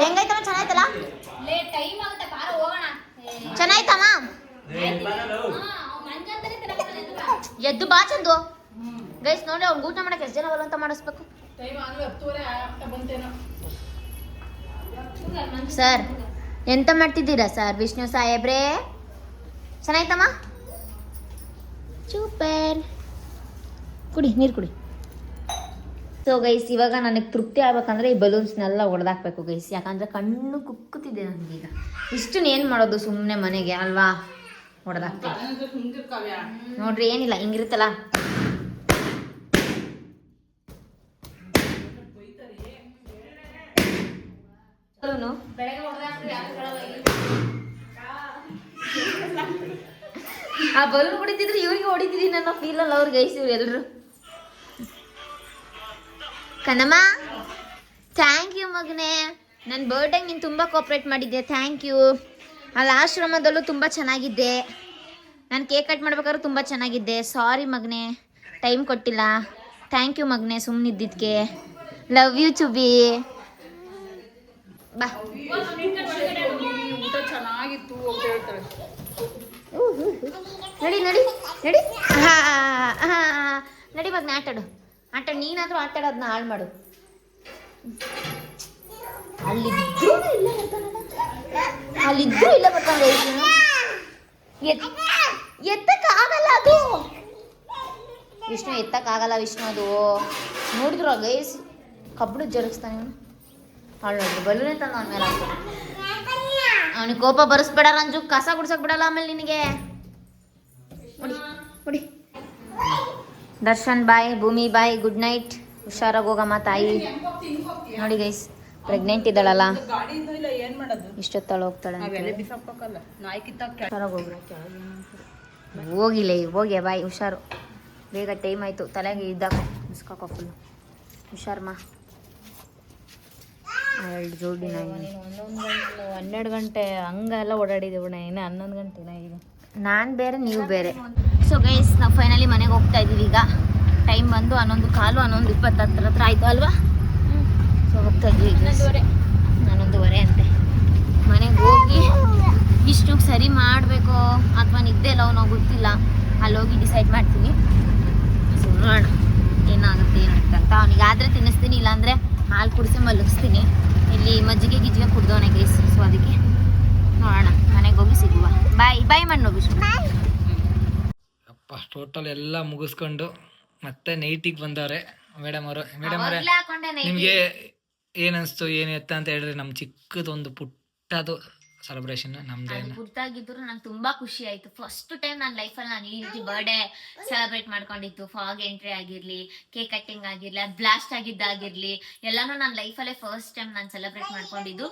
ಹೆಂಗೈತಮ್ಮ? ಚೆನ್ನಾಯ್ತಲ್ಲ? ಚೆನ್ನಾಯ್ತಮ್ಮ? ಎದ್ದು ಬಾ ಚಂದು. ಗೈಸ್ ನೋಡಿ ಅವ್ನು ಊಟ ಮಾಡಕ್ಕೆ ಎಷ್ಟು ಜನ ಬರುವಂತ ಮಾಡಿಸ್ಬೇಕು. ಸರ್ ಎಂತ ಮಾಡ್ತಿದ್ದೀರಾ ಸರ್ ವಿಷ್ಣು ಸಾಹೇಬ್ರೆ? ಚೆನ್ನಾಯ್ತಮ್ಮ? ಸೂಪರ್. ಕುಡಿ ನೀರು ಕುಡಿ. ಸೊ ಗೈಸ್ ಇವಾಗ ನನಗೆ ತೃಪ್ತಿ ಆಗ್ಬೇಕಂದ್ರೆ ಈ ಬಲೂನ್ಸ್ನೆಲ್ಲ ಹೊಡೆದಾಕ್ಬೇಕು ಗೈಸ್, ಯಾಕಂದ್ರೆ ಕಣ್ಣು ಕುಕ್ಕುತ್ತಿದೆ ನನಗೀಗ. ಇಷ್ಟು ಏನು ಮಾಡೋದು ಸುಮ್ಮನೆ ಮನೆಗೆ ಅಲ್ವಾ, ಹೊಡೆದಾಕ್ತೀವಿ ನೋಡ್ರಿ. ಏನಿಲ್ಲ ಹಿಂಗಿರುತ್ತಲ್ಲ. ಆ ಬಲೂನ್ ಹೊಡಿತಿದ್ರೆ ಇವ್ರಿಗೆ ಹೊಡಿತಿದ್ದೀನಿ ನನ್ನ ಫೀಲಲ್ಲಿ ಅವ್ರು ಗೈಸ್ ಇವ್ರು ಎಲ್ರು. ಕನಮ್ಮ ಥ್ಯಾಂಕ್ ಯು ಮಗನೇ, ನನ್ನ ಬರ್ಡೇಗೆ ನೀನು ತುಂಬ ಕೋಪ್ರೇಟ್ ಮಾಡಿದ್ದೆ, ಥ್ಯಾಂಕ್ ಯು. ಅಲ್ಲಿ ಆಶ್ರಮದಲ್ಲೂ ತುಂಬ ಚೆನ್ನಾಗಿದ್ದೆ, ನಾನು ಕೇಕ್ ಕಟ್ ಮಾಡ್ಬೇಕಾದ್ರೂ ತುಂಬ ಚೆನ್ನಾಗಿದ್ದೆ. ಸಾರಿ ಮಗನೇ ಟೈಮ್ ಕೊಟ್ಟಿಲ್ಲ. ಥ್ಯಾಂಕ್ ಯು ಮಗನೇ ಸುಮ್ಮನಿದ್ದಕ್ಕೆ. Love you ಚುಬಿ. ಬಾ ನಡಿ ನಡಿ ನಡಿ. ನಡಿ ಮಗನೇ ಆಟಾಡು. ನೀನಾದ್ರೂ ಆಟಾಡೋದನ್ನ ಹಾಳು ಮಾಡು. ಅಲ್ಲಿದ್ರೂ ಇಲ್ಲ ಬರ್ತಾನೆ. ಎತ್ತಕ್ಕಾಗಲ್ಲ ಅದು ವಿಷ್ಣು, ಎತ್ತಕ್ಕಾಗಲ್ಲ ವಿಷ್ಣು ಅದು. ನೋಡಿದ್ರು ಗೈಸ್ ಕಬ್ಬಳು ಜರುಗಿಸ್ತಾನೆ ಇವನು. ಅವಳು ನೋಡ್ರಿ ಬಲೂನೇ ತಂದ ಅವನ ಮೇಲೆ ಹಾಕ್ತಾನೆ. ಅವನಿಗೆ ಕೋಪ ಬರೆಸ್ಬೇಡ ರಂಜು, ಕಸ ಗುಡ್ಸಕ್ ಬಿಡಲ್ಲ ಆಮೇಲೆ ನಿನಗೆ. ನೋಡಿ ದರ್ಶನ್ ಬಾಯ್, ಭೂಮಿ ಬಾಯ್, ಗುಡ್ ನೈಟ್. ಹುಷಾರಾಗಿ ಹೋಗಮ್ಮ ತಾಯಿ. ನೋಡಿ ಗೈಸ್ ಪ್ರೆಗ್ನೆಂಟ್ ಇದ್ದಾಳಲ್ಲ, ಇಷ್ಟೊತ್ತಾಳು ಹೋಗ್ತಾಳೆ. ಹೋಗಿಲ್ಲ ಹೋಗಿ ಬಾಯ್, ಹುಷಾರು. ಬೇಗ ಟೈಮ್ ಆಯಿತು, ತಲೆಗೆ ಇದ್ದಾಕೋ ಬಿಸ್ಕಾಕೋ ಫುಲ್ಲು. ಹುಷಾರಮ್ಮ. 2 ಜೋಡಿ ನಾಯಿ 12 ಗಂಟೆ ಹಂಗೆಲ್ಲ ಓಡಾಡಿದ್ದೀವಿ ಇನ್ನು 11 ಗಂಟೆನ ಈಗ. ನಾನು ಬೇರೆ ನೀವು ಬೇರೆ. ಸೊ ಗೈಸ್ ನಾವು ಫೈನಲಿ ಮನೆಗೆ ಹೋಗ್ತಾ ಇದ್ದೀವಿ ಈಗ. ಟೈಮ್ ಬಂದು 11:15 11:20 ಹತ್ರ ಆಯಿತು ಅಲ್ವಾ. ಸೊ ಹೋಗ್ತಾ ಇದ್ವಿ ಈಗ 11:15 ಅಂತೆ. ಮನೆಗೆ ಹೋಗಿ ಇಷ್ಟಕ್ಕೆ ಸರಿ ಮಾಡಬೇಕು ಅಥವಾ ನಿದ್ದೆ ಇಲ್ಲ ನಾವು ಗೊತ್ತಿಲ್ಲ. ಅಲ್ಲಿ ಹೋಗಿ ಡಿಸೈಡ್ ಮಾಡ್ತೀನಿ. ಸೊ ನೋಡೋಣ ಏನಾಗುತ್ತೆ ಅಂತ. ಅವನಿಗೆ ಆದರೆ ತಿನ್ನಿಸ್ತೀನಿ, ಇಲ್ಲಾಂದರೆ ಹಾಲು ಕುಡಿಸಿ ಮಲಗಿಸ್ತೀನಿ. ಇಲ್ಲಿ ಮಜ್ಜಿಗೆ ಗಿಜ್ಜಿಗೆ ಕುಡ್ದವನೆ ಗೈಸ್. ಸೊ ಅದಕ್ಕೆ ನೋಡೋಣ, ಮನೆಗೆ ಹೋಗಿ ಸಿಗುವ. ಬಾಯ್ ಬಾಯ್ ಮಣ್ಣು ವಿಷ್ಣು. ಅಪ್ಪ ಟೋಟಲ್ ಎಲ್ಲ ಮುಗಿಸ್ಕೊಂಡು ಮತ್ತೆ ನೈಟಿಗೆ ಬಂದವ್ರೆ ಮೇಡಮ್ ಅವರು. ಮೇಡಮ್ ಅವರೇ ನಿಮಗೆ ಏನಿಸ್ತು ಏನು ಎತ್ತ ಅಂತ ಹೇಳಿದ್ರೆ ನಮ್ಮ ಚಿಕ್ಕದೊಂದು ಪುಟ್ಟದು ಸೆಲೆಬ್ರೇಷನ್ ನಮ್ದೇ. ಪುಟ್ಟಾಗಿದ್ರು ನಂಗೆ ತುಂಬಾ ಖುಷಿ ಆಯ್ತು. ಫಸ್ಟ್ ಟೈಮ್ ನನ್ನ ಲೈಫಲ್ಲಿ ನಾನು ಈ ರೀತಿ ಬರ್ಡೇ ಸೆಲೆಬ್ರೇಟ್ ಮಾಡ್ಕೊಂಡಿತ್ತು. ಫಾಗ್ ಎಂಟ್ರಿ ಆಗಿರ್ಲಿ, ಕೇಕ್ ಕಟ್ಟಿಂಗ್ ಆಗಿರ್ಲಿ, ಅದು ಬ್ಲಾಸ್ಟ್ ಆಗಿದ್ದಾಗಿರ್ಲಿ, ಎಲ್ಲಾನು ನನ್ನ ಲೈಫಲ್ಲೇ ಫಸ್ಟ್ ಟೈಮ್ ನಾನು ಸೆಲೆಬ್ರೇಟ್ ಮಾಡ್ಕೊಂಡಿದ್ದು.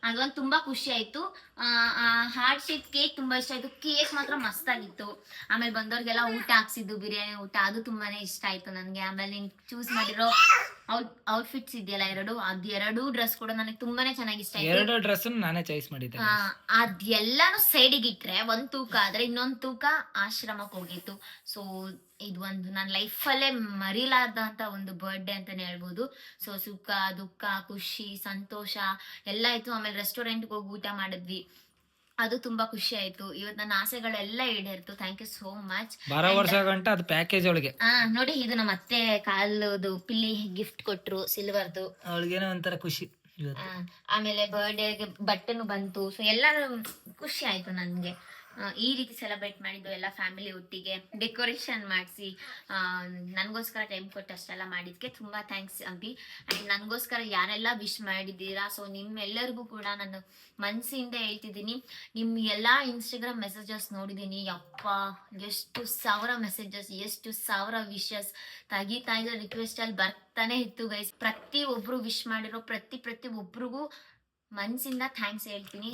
ಅದೊಂದು ತುಂಬಾ ಖುಷಿ ಆಯ್ತು. ಹಾರ್ಟ್ ಶೇಪ್ ಕೇಕ್ ತುಂಬಾ ಇಷ್ಟ ಆಯ್ತು. ಕೇಕ್ ಮಾತ್ರ ಮಸ್ತ್ ಆಗಿತ್ತು. ಆಮೇಲೆ ಬಂದವ್ರಿಗೆಲ್ಲ ಊಟ ಹಾಕ್ಸಿದ್ದು, ಬಿರಿಯಾನಿ ಊಟ, ಅದು ತುಂಬಾನೇ ಇಷ್ಟ ಆಯ್ತು ನನಗೆ. ಆಮೇಲೆ ನೀನು ಚೂಸ್ ಮಾಡಿರೋ ಔಟ್ಫಿಟ್ಸ್ ಇದೆಯಲ್ಲ ಅದೆರಡು ಡ್ರೆಸ್ ಕೂಡ ನನಗೆ ತುಂಬಾನೇ ಚೆನ್ನಾಗಿ ಇಷ್ಟ ಆಯ್ತು. 2 ಡ್ರೆಸ್ ನಾನೇ ಚಾಯ್ಸ್ ಮಾಡಿದ್ದೆ. ಅದೆಲ್ಲಾನು ಸೈಡಿಗೆ ಇಟ್ರೆ ಒಂದು ತೂಕ ಆದ್ರೆ ಇನ್ನೊಂದು ತೂಕ ಆಶ್ರಮಕ್ಕೆ ಹೋಗಿತ್ತು. ಸೊ ಇದು ಒಂದು ನನ್ನ ಲೈಫಲ್ಲೇ ಮರಿಲಾರ್ದಂತ ಒಂದು ಬರ್ಡೇ ಅಂತಾನೆ ಹೇಳ್ಬೋದು. ಸೊ ಸುಖ ದುಃಖ ಖುಷಿ ಸಂತೋಷ ಎಲ್ಲ ಆಯ್ತು. ಆಮೇಲೆ ರೆಸ್ಟೋರೆಂಟ್ಗೆ ಹೋಗಿ ಊಟ ಮಾಡಿದ್ವಿ, ಅದು ತುಂಬಾ ಖುಷಿ ಆಯ್ತು. ಇವತ್ತು ನನ್ನ ಆಸೆಗಳೆಲ್ಲ ಈಡೇರ್ತು. Thank you so much. 12 ವರ್ಷ ಗಂಟ ಅದು ಪ್ಯಾಕೇಜ್ ಒಳಗೆ. ನೋಡಿ ಇದು ನಮ್ಮ ಅತ್ತೆ ಕಾಲದು ಪಿಲ್ಲಿ ಗಿಫ್ಟ್ ಕೊಟ್ರು, ಸಿಲ್ವರ್ದು. ಅವಳಿಗೇನೋ ಒಂಥರ ಖುಷಿ. ಆಮೇಲೆ ಬರ್ಡೇಗೆ ಬಟ್ಟೆನು ಬಂತು. ಸೊ ಎಲ್ಲ ಖುಷಿ ಆಯ್ತು ನನ್ಗೆ. ಈ ರೀತಿ ಸೆಲೆಬ್ರೇಟ್ ಮಾಡಿದ್ದು ಎಲ್ಲ ಫ್ಯಾಮಿಲಿ ಒಟ್ಟಿಗೆ, ಡೆಕೋರೇಷನ್ ಮಾಡಿಸಿ ನನಗೋಸ್ಕರ ಟೈಮ್ ಕೊಟ್ಟು ಅಷ್ಟೆಲ್ಲ ಮಾಡಿದ್ಕೆ ತುಂಬಾ ಥ್ಯಾಂಕ್ಸ್ ಅಭಿ. ಆ್ಯಂಡ್ ನನಗೋಸ್ಕರ ಯಾರೆಲ್ಲ ವಿಶ್ ಮಾಡಿದ್ದೀರಾ, ಸೊ ನಿಮ್ಮೆಲ್ಲರಿಗೂ ಕೂಡ ನಾನು ಮನಸ್ಸಿಂದ ಹೇಳ್ತಿದ್ದೀನಿ. ನಿಮ್ಮ ಎಲ್ಲ ಇನ್ಸ್ಟಾಗ್ರಾಮ್ ಮೆಸೇಜಸ್ ನೋಡಿದ್ದೀನಿ. ಯಪ್ಪ ಎಷ್ಟು ಸಾವಿರ ಮೆಸೇಜಸ್, ಎಷ್ಟು ಸಾವಿರ ವಿಶಸ್ ತೆಗಿತಾ ಇದ್ದ ರಿಕ್ವೆಸ್ಟ್ ಅಲ್ಲಿ ಬರ್ತಾನೆ ಇತ್ತು ಗೈಸ್. ಪ್ರತಿ ಒಬ್ರು ವಿಶ್ ಮಾಡಿರೋ ಪ್ರತಿ ಒಬ್ರಿಗೂ ಮನಸ್ಸಿಂದ ಥ್ಯಾಂಕ್ಸ್ ಹೇಳ್ತೀನಿ.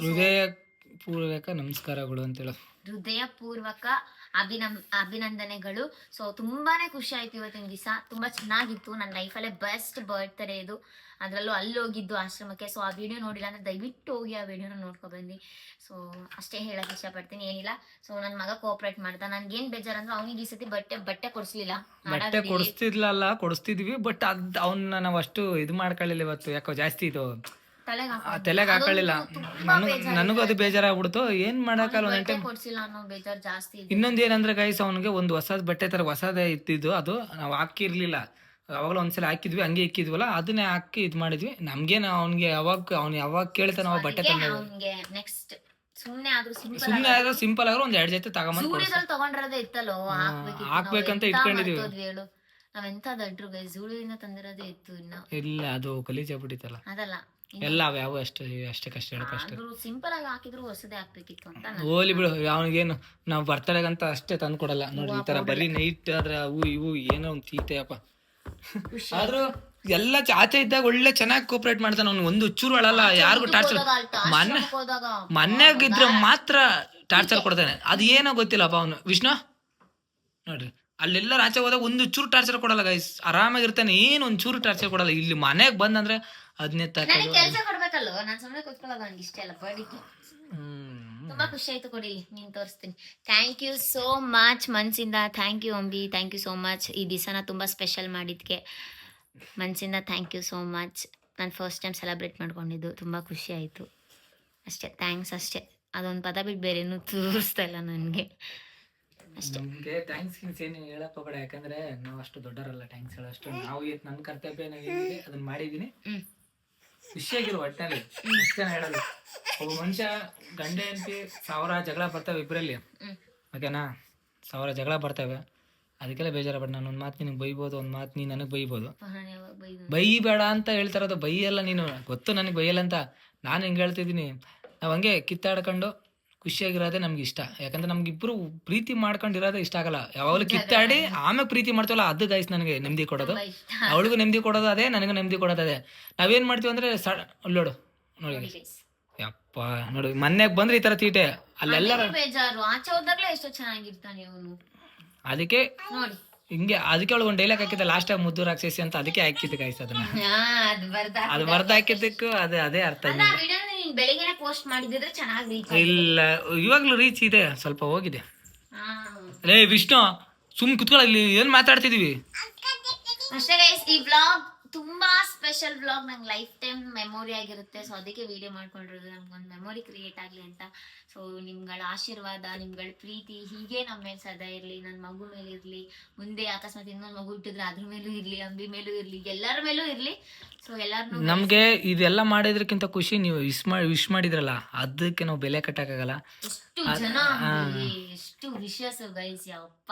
ಪೂರ್ವಕ ನಮಸ್ಕಾರಗಳು ಅಂತೇಳಿ ಹೃದಯ ಪೂರ್ವಕ ಅಭಿನಂದನೆಗಳು. ಸೊ ತುಂಬಾನೇ ಖುಷಿ ಆಯ್ತು ಇವತ್ತಿನ ದಿವಸ. ತುಂಬಾ ಚೆನ್ನಾಗಿತ್ತು. ನನ್ನ ಲೈಫಲ್ಲೇ ಬೆಸ್ಟ್ ಬರ್ತ್ಡೇ ಇದು. ಅದರಲ್ಲೂ ಅಲ್ಲಿ ಹೋಗಿದ್ದು ಆಶ್ರಮಕ್ಕೆ. ಸೊ ಆ ವಿಡಿಯೋ ನೋಡಿಲ್ಲ ಅಂದ್ರೆ ದಯವಿಟ್ಟು ಹೋಗಿ ಆ ವಿಡಿಯೋನ ನೋಡ್ಕೊಬನ್ನಿ. ಸೊ ಅಷ್ಟೇ ಹೇಳಕ್ ಇಷ್ಟಪಡ್ತೀನಿ, ಏನಿಲ್ಲ. ಸೊ ನನ್ನ ಮಗ ಕೋಆಪರೇಟ್ ಮಾಡ್ತಾ. ನನ್ಗೇನ್ ಬೇಜಾರಂದ್ರೆ ಅವನಿಗೆ ಈ ಸತಿ ಬಟ್ಟೆ ಕೊಡಿಸ್ಲಿಲ್ಲ. ಕೊಡಿಸ್ತಿದ್ವಿ ಬಟ್ ಅವ್ನ ನಾವು ಅಷ್ಟು ಇದು ಮಾಡ್ಕೊಳ್ಳಿಲ್ಲ ಇವತ್ತು. ಯಾಕೋ ಜಾಸ್ತಿ ಇದು ತಲೆಗೆ ಹಾಕೊಳ್ಳಿಲ್ಲ. ನನಗೂ ಅದು ಬೇಜಾರಾಗ್ಬಿಡ್ತು. ಏನ್ ಮಾಡಕ್ಕಲ್ಲ ಒಂದ್ ಟೈಮ್ ಕೊಡ್ಸಿಲ್ಲ ಅನ್ನೋ ಬೇಜಾರ್ ಜಾಸ್ತಿ ಇದೆ. ಇನ್ನೊಂದ್ ಏನಂದ್ರೆ ಗೈಸ್, ಅವನಿಗೆ ಒಂದು ಹೊಸದ್ ಬಟ್ಟೆ ತರ ಹೊಸದೇ ಇತ್ತಿದ್ದು, ಅದು ನಾವು ಹಾಕಿರ್ಲಿಲ್ಲ. ಅವಾಗಲೂ ಒಂದ್ಸಲ ಹಾಕಿದ್ವಿ, ಹಂಗೆ ಇಕ್ಕಿದ್ವಲ್ಲ, ಅದನ್ನೇ ಹಾಕಿ ಇದ್ ಮಾಡಿದ್ವಿ. ನಮ್ಗೇನ ಅವ್ನಿಗೆ ಅವ್ನು ಯಾವಾಗ ಕೇಳ್ತಾನ ಅವಾಗ ಬಟ್ಟೆ ಅವ್ನಿಗೆ ನೆಕ್ಸ್ಟ್ ಸುಮ್ನೆ ಆದ್ರೂ ಸಿಂಪಲ್ ಆದ್ರೂ ಒಂದ್ 2 ಜೊತೆ ತಗೊಂಬಂದ್ ಜೂಡಿದಲ್ಲಿ ತಗೊಂಡಿರೋದೇ ಇತ್ತಲ್ಲೋ, ಹಾಕ್ಬೇಕಂತ ಇಟ್ಕೊಂಡಿದೀವಿ. ಹೇಳು ನಾವೆಂತ ದಡ್ರು ಗೈ, ಜೂಡಿಯಿಂದ ತಂದಿರೋದೇ ಇತ್ತು. ಇನ್ನ ಇಲ್ಲ, ಅದು ಗಲೀಜಾಗ್ಬಿಟ್ಟಿತ್ತಲ್ಲ ಅದಲ್ಲ ಎಲ್ಲ ಯಾವ ಅಷ್ಟೇ ಹೇಳಕ್ ಸಿಂಪಲ್ ಆಗಿ ಹಾಕಿದ್ರು ಹೊಸದೇ ಹಾಕ್ಬೇಕಿತ್ತು ಅಂತ. ಹೋಲಿ ಬಿಡು, ಅವನಿಗೇನು ನಾವು ಬರ್ತಡೆಗಂತ ಅಷ್ಟೇ ತಂದು ಕೊಡಲ್ಲ ನೋಡಿ. ಈ ತರ ಬರೀ ನೈಟ್ ಆದ್ರೆ ಅವು ಇವು ಏನೋ ಒಂದ್ ತೀತೆಯಪ್ಪ. ಆದ್ರೂ ಎಲ್ಲ ಆಚೆ ಇದ್ದಾಗ ಒಳ್ಳೆ ಚೆನ್ನಾಗಿ ಕೋಪರೇಟ್ ಮಾಡ್ತಾನೆ ಅವ್ನು. ಒಂದು ಚೂರು ಅಳಲ್ಲ, ಯಾರಿಗೂ ಟಾರ್ಚರ್. ಮನ್ಯಾಗಿದ್ರೆ ಮಾತ್ರ ಟಾರ್ಚರ್ ಕೊಡ್ತಾನೆ. ಅದು ಏನೋ ಗೊತ್ತಿಲ್ಲಪ್ಪ ಅವನು. ವಿಷ್ಣು ನೋಡ್ರಿ, ಅಲ್ಲೆಲ್ಲ ಆಚೆ ಹೋದಾಗ ಒಂದು ಚೂರು ಟಾರ್ಚರ್ ಕೊಡಲ್ಲ ಗೈಸ್, ಆರಾಮಾಗಿರ್ತಾನೆ. ಏನು ಒಂದ್ ಚೂರು ಟಾರ್ಚರ್ ಕೊಡಲ್ಲ. ಇಲ್ಲಿ ಮನೆಗ್ ಬಂದಂದ್ರೆ ಅದನ್ನೇ ಕೆಲಸ ಕೊಡ್ಬೇಕಲ್ವ, ನಾನ್ ಸುಮ್ಮನೆ ಕೂತ್ಕೊಳ್ಳೋದು ನಂಗೆ ಇಷ್ಟ ಇಲ್ಲ. ಬರ್ಡಿಗೆ ತುಂಬಾ ಖುಷಿ ಆಯ್ತು, ಕೊಡಿ ನೀನ್ ತೋರಿಸ್ತೀನಿ. ಥ್ಯಾಂಕ್ ಯು ಸೋ ಮಚ್ ಮನ್ಸಿಂದ. Thank you Ambi, thank you so much. ಈ ದಿವಸನ ತುಂಬಾ ಸ್ಪೆಷಲ್ ಮಾಡಿದ್ಕೆ ಮನ್ಸಿಂದ ಥ್ಯಾಂಕ್ ಯು ಸೋ ಮಚ್. ನಾನು ಫಸ್ಟ್ ಟೈಮ್ ಸೆಲೆಬ್ರೇಟ್ ಮಾಡ್ಕೊಂಡಿದ್ದು, ತುಂಬಾ ಖುಷಿ ಆಯ್ತು ಅಷ್ಟೇ. ಥ್ಯಾಂಕ್ಸ್ ಅಷ್ಟೇ, ಅದೊಂದು ಪದ ಬಿಟ್ಟು ಬೇರೆ ಏನೂ ತೋರಿಸ್ತಾ ಇಲ್ಲ ನನಗೆ ಅಷ್ಟೇ. ನಮ್ಗೆ ಥ್ಯಾಂಕ್ಸ್ ಏನು ಹೇಳಕ್ ಹೋಗಬೇಡ, ಯಾಕಂದ್ರೆ ನಾವು ಅಷ್ಟು ದೊಡ್ಡರಲ್ಲ ಥ್ಯಾಂಕ್ಸ್ ಹೇಳೋಷ್ಟು. ನಾವು ನನ್ನ ಕರ್ತವ್ಯ ಏನಿದೆ ಅದನ್ನ ಮಾಡಿದೀನಿ. ಖುಷಿಯಾಗಿರು ಒಟ್ಟಿನಲ್ಲಿ, ಅಷ್ಟೇನ ಹೇಳಲ್ಲ. ಒಬ್ಬ ಮನುಷ್ಯ ಗಂಡ ಹೆಂಡತಿ 1000 ಜಗಳ ಬರ್ತವೆ ಇಬ್ಬರಲ್ಲಿ, ಓಕೆನಾ? 1000 ಜಗಳ ಬರ್ತವೆ, ಅದಕ್ಕೆಲ್ಲ ಬೇಜಾರಬೇಡ. ನಾನು ಒಂದು ಮಾತು ನಿನಗೆ ಬೈಬೋದು, ಒಂದು ಮಾತು ನೀನು ನನಗೆ ಬೈಬೋದು. ಬೈಬೇಡ ಅಂತ ಹೇಳ್ತಾರದು, ಬೈಯಲ್ಲ ನೀನು, ಗೊತ್ತು ನನಗೆ ಬೈಯಲ್ಲ ಅಂತ. ನಾನು ಹಿಂಗೆ ಹೇಳ್ತಿದ್ದೀನಿ. ನಾವು ಹಂಗೆ ಕಿತ್ತಾಡ್ಕೊಂಡು ಖುಷಿಯಾಗಿರೋದೇ ನಮ್ಗೆ ಇಷ್ಟ. ಯಾಕಂದ್ರೆ ನಮ್ಗಿಬ್ರು ಪ್ರೀತಿ ಮಾಡ್ಕೊಂಡಿರೋದೇ ಇಷ್ಟ ಆಗಲ್ಲ. ಯಾವಾಗಲೂ ಕಿತ್ತಾಡಿ ಆಮೇಲೆ ಪ್ರೀತಿ ಮಾಡ್ತೀವಲ್ಲ, ಅದು ಗೈಸ್ ನನಗೆ ನೆಮ್ಮದಿ ಕೊಡೋದು. ಅವಳಿಗೂ ನೆಮ್ಮದಿ ಕೊಡೋದು ಅದೇ, ನನಗೂ ನೆಮ್ಮದಿ ಕೊಡೋದು ಅದೇ. ನಾವೇನ್ ಮಾಡ್ತೀವಿ ಅಂದ್ರೆ ನೋಡು ನೋಡಿ ಯಪ್ಪ, ನೋಡಿ ಮನೆಗೆ ಬಂದ್ರೆ ಈ ತರ ತೀಟೆ, ಅಲ್ಲೆಲ್ಲ ಬೇಜಾರು. ಆಚೆ ಹೋದಾಗ್ಲೇ ಎಷ್ಟೋ ಚೆನ್ನಾಗಿರ್ತಾನೆ ಅವನು. ಅದಕ್ಕೆ ನೋಡಿ ಹಿಂಗೆ, ಅದಕ್ಕೆ ಅವಳು ಒಂದು ಡೈಲಾಗ್ ಹಾಕಿದ್ದೆ ಲಾಸ್ಟ್ ಆಗಿ, ಮುದ್ದು ರಾಕ್ಷಸಿ ಅಂತ. ಅದಕ್ಕೆ ಹಾಕಿದ್ದೆ ಗೈಸ್ ಅದನ್ನ. ಅದು ಬರ್ದು ಹಾಕಿದ್ದಕ್ಕೂ ಅದೇ ಅರ್ಥ. ಬೆಳಿಗ್ಗೆ ಪೋಸ್ಟ್ ಮಾಡಿದ್ರೆ ಚೆನ್ನಾಗಿ ಇಲ್ಲ, ಇವಾಗ್ಲೂ ರೀಚ್ ಇದೆ, ಸ್ವಲ್ಪ ಹೋಗಿದೆ. ರೇ ವಿಷ್ಣು, ಸುಮ್ ಕುತ್ಕೊಳ್ಳ, ಇಲ್ಲಿ ಏನ್ ಮಾತಾಡ್ತಿದೀವಿ ಅಷ್ಟೇ ಗೈಸ್. ಈ ವ್ಲಾಗ್ ತುಂಬಾ ಸ್ಪೆಷಲ್ ವ್ಲಾಗ್, ನಂಗೆ ಲೈಫ್ ಟೈಮ್ ಮೆಮೊರಿ ಆಗಿರುತ್ತೆ. ಸೊ ಅದಕ್ಕೆ ವಿಡಿಯೋ ಮಾಡ್ಕೊಂಡಿರೋದು, ನಮ್ಗೊಂದು ಮೆಮೊರಿ ಕ್ರಿಯೇಟ್ ಆಗ್ಲಿ ಅಂತ. ಸೊ ನಿಮ್ಗಳ ಆಶೀರ್ವಾದ, ನಿಮ್ಗಳ ಪ್ರೀತಿ ಹೀಗೆ ನಮ್ಮ ಮೇಲೆ ಸದಾ ಇರ್ಲಿ. ನನ್ನ ಮಗು ಮೇಲೆ ಇರ್ಲಿ, ಮುಂದೆ ಅಕಸ್ಮಾತ್ ಇನ್ನೊಂದು ಮಗು ಹುಟ್ಟಿದ್ರೆ ಅದ್ರ ಮೇಲೂ ಇರ್ಲಿ, ಅಂಬಿ ಮೇಲೂ ಇರ್ಲಿ, ಎಲ್ಲರ ಮೇಲೂ ಇರ್ಲಿ. ಸೊ ಎಲ್ಲಾರು ನಮ್ಗೆ ಇದೆಲ್ಲ ಮಾಡೋದಕ್ಕಿಂತ ಖುಷಿ ನೀವು ವಿಶ್ ಮಾಡಿದ್ರಲ್ಲ, ಅದಕ್ಕೆ ನಾವು ಬೆಲೆ ಕಟ್ಟಕ್ಕಾಗಲ್ಲ. ಎಷ್ಟು ಜನ, ಎಷ್ಟು ವಿಶಸ್ ಗೈಸ್, ಯಪ್ಪ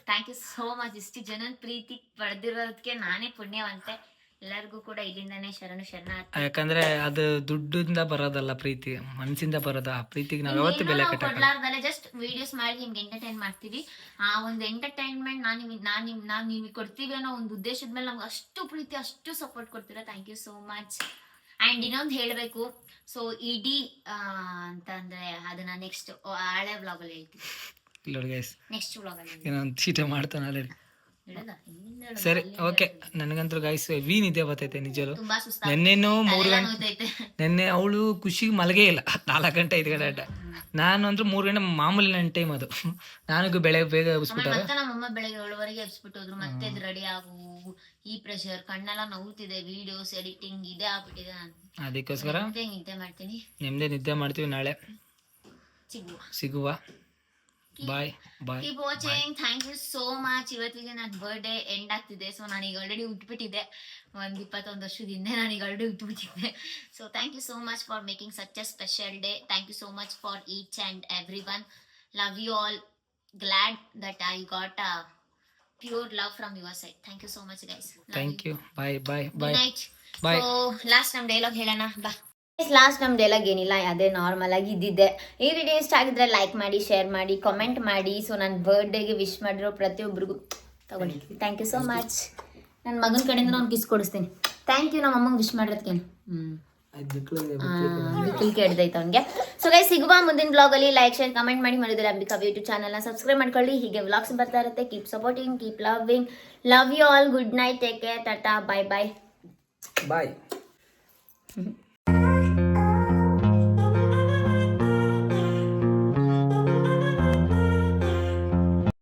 ಥ್ಯಾಂಕ್ ಯು ಸೋ ಮಚ್. ಇಷ್ಟು ಜನ ಪ್ರೀತಿ ಪಡೆದಿರೋದಕ್ಕೆ ನಾನೇ ಪುಣ್ಯವಂತೆ. ಎಲ್ಲರಿಗೂ ಕೂಡ ಇಲ್ಲಿಂದಾನೇ ಶರಣ. ಯಾಕಂದ್ರೆ ಅದು ದುಡ್ಡಿಂದ ಬರೋದಲ್ಲ, ಪ್ರೀತಿ ಮನಸ್ಸಿಂದ ಬರೋದು. ಆ ಪ್ರೀತಿಗೆ ನಾವು ಯಾವತ್ತೂ ಬೆಲೆ ಕೊಡ್ಲಾರ್ದಲ್ಲ, ಜಸ್ಟ್ ವಿಡಿಯೋಸ್ ಮಾಡಿ ನಿಮ್ಗೆ ಎಂಟರ್ಟೈನ್ ಮಾಡ್ತೀವಿ. ಆ ಒಂದು ಎಂಟರ್ಟೈನ್ಮೆಂಟ್ ನಾನು ನಿಮಗೆ ಕೊಡ್ತೀವಿ ಅನ್ನೋ ಒಂದು ಉದ್ದೇಶದ ಮೇಲೆ ನಮ್ಗೆ ಅಷ್ಟು ಪ್ರೀತಿ, ಅಷ್ಟು ಸಪೋರ್ಟ್ ಕೊಡ್ತೀರಾ. Thank you so much. And ಇನ್ನೊಂದು ಹೇಳಬೇಕು, ಸೊ ಇಡೀ ಅಂತ ಅಂದ್ರೆ ಅದನ್ನ ನೆಕ್ಸ್ಟ್ ಹಳೆ ವ್ಲಾಗ್ ಅಲ್ಲಿ ಹೇಳ್ತೀವಿ. ನೆಕ್ಸ್ಟ್ ವ್ಲಾಗ್ ಅಲ್ಲಿ ಚೀಟೆ ಮಾಡ್ತಾನೆ ಆಲ್ರೆಡಿ. ಸರಿ, ಓಕೆ. ನನಗಂತೂ ಗೈಸ್ ನಿದ್ದೆ ಬರ್ತೈತೆ ನಿಜರು. ನೆನ್ನೆನೂ 3 ಗಂಟೆ, ನೆನ್ನೆ ಅವಳು ಖುಷಿಗೆ ಮಲಗೇ ಇಲ್ಲ. 4 ಗಂಟೆ 5 ಗಂಟೆ. ನಾನು ಅಂದ್ರೆ 3 ಗಂಟೆ ಮಾಮೂಲಿ ನನ್ನ ಟೈಮ್ ಅದು. ನನಗೂ ಬೆಳಗ್ಗೆ ಬೇಗ ಎಬ್ಬಿಸ್ಬಿಟ್ಟಾರೆ. ನಮ್ಮಮ್ಮ ಬೆಳಗ್ಗೆ 7 ಎಬ್ಬಿಸ್ಬಿಟ್ಟು ಹೋದ್ರು. ಮತ್ತೆ ರೆಡಿ ಆಗು, ಈ ಪ್ರೆಷರ್, ಕಣ್ಣೆಲ್ಲ ನೋವ್ತಿದೆ, ವಿಡಿಯೋಸ್ ಎಡಿಟಿಂಗ್ ಇದೇ ಆಗ್ಬಿಟ್ಟಿದೆ. ಅದಕ್ಕೋಸ್ಕರ ನಿದ್ದೆ ಮಾಡ್ತೀನಿ. ನಿದ್ದೆ ಮಾಡ್ತೀವಿ. ನಾಳೆ ಸಿಗುವ. Bye bye. Keep watching. Thank you so much. ಇವತ್ತಿಗೆ ನನ್ನ ಬರ್ಡೇ ಎಂಡ್ ಆಗ್ತಿದೆ. ಸೊ ನಾನೀಗ ಆಲ್ರೆಡಿ ಹುಟ್ಬಿಟ್ಟಿದ್ದೆ, ಒಂದು 21 ವರ್ಷದ ಹಿಂದೆ ನಾನೀಗ ಆಲ್ರೆಡಿ ಹುಟ್ಬಿಟ್ಟಿದ್ದೆ. So thank you so much for making such a special day. Thank you so much for each and every one. Love you all. Glad that I got a pure love from your side. Thank you so much guys. Thank you. Bye bye bye bye. So last ನಮ್ಮ dialogue ಹೇಳೋಣ ಬಾ. Last ನಮ್ಮ dialogue ಏನಿಲ್ಲ, ಅದೇ normal ಆಗಿ ಇದ್ದಿದ್ದೆ. ಈ video ಇಷ್ಟ ಆಗಿದ್ರೆ ಲೈಕ್ ಮಾಡಿ, ಶೇರ್ ಮಾಡಿ, ಕಾಮೆಂಟ್ ಮಾಡಿ. ಸೊ ನನ್ನ ಬರ್ಡೇಗೆ ವಿಶ್ ಮಾಡಿರೋ ಪ್ರತಿಯೊಬ್ಬರಿಗೂ ತಗೊಳ್ಳಿ. Thank you so much. ನನ್ನ ಮಗನ ಕಡೆಯಿಂದ ನಾನು ಕಿಸ್ ಕೊಡಿಸ್ತೀನಿ. ಥ್ಯಾಂಕ್ ಯು ನಮ್ಮ ಅಮ್ಮಂಗೆ ವಿಶ್ ಮಾಡಿರೋದಕ್ಕೆ. ಬಿಕ್ಕಲಿಕ್ಕೆ ಹಿಡ್ದೈತೆ ಅವನಿಗೆ. ಸೊ ಗೈಸ್, ಸಿಗುವ ಮುಂದಿನ ಬ್ಲಾಗಲ್ಲಿ. ಲೈಕ್, ಶೇರ್, ಕಮೆಂಟ್ ಮಾಡಿ. ಮಾಡಿದ್ರೆ ಅಂಬಿಕಾ ಯೂಟ್ಯೂಬ್ ಚಾನಲ್ನ ಸಬ್ಸ್ಕ್ರೈಬ್ ಮಾಡ್ಕೊಳ್ಳಿ. ಹೀಗೆ ವ್ಲಾಗ್ಸ್ ಬರ್ತಾ ಇರುತ್ತೆ. Keep supporting, keep loving. Love you all. Good night. Take care. Tata. Bye bye. Bye.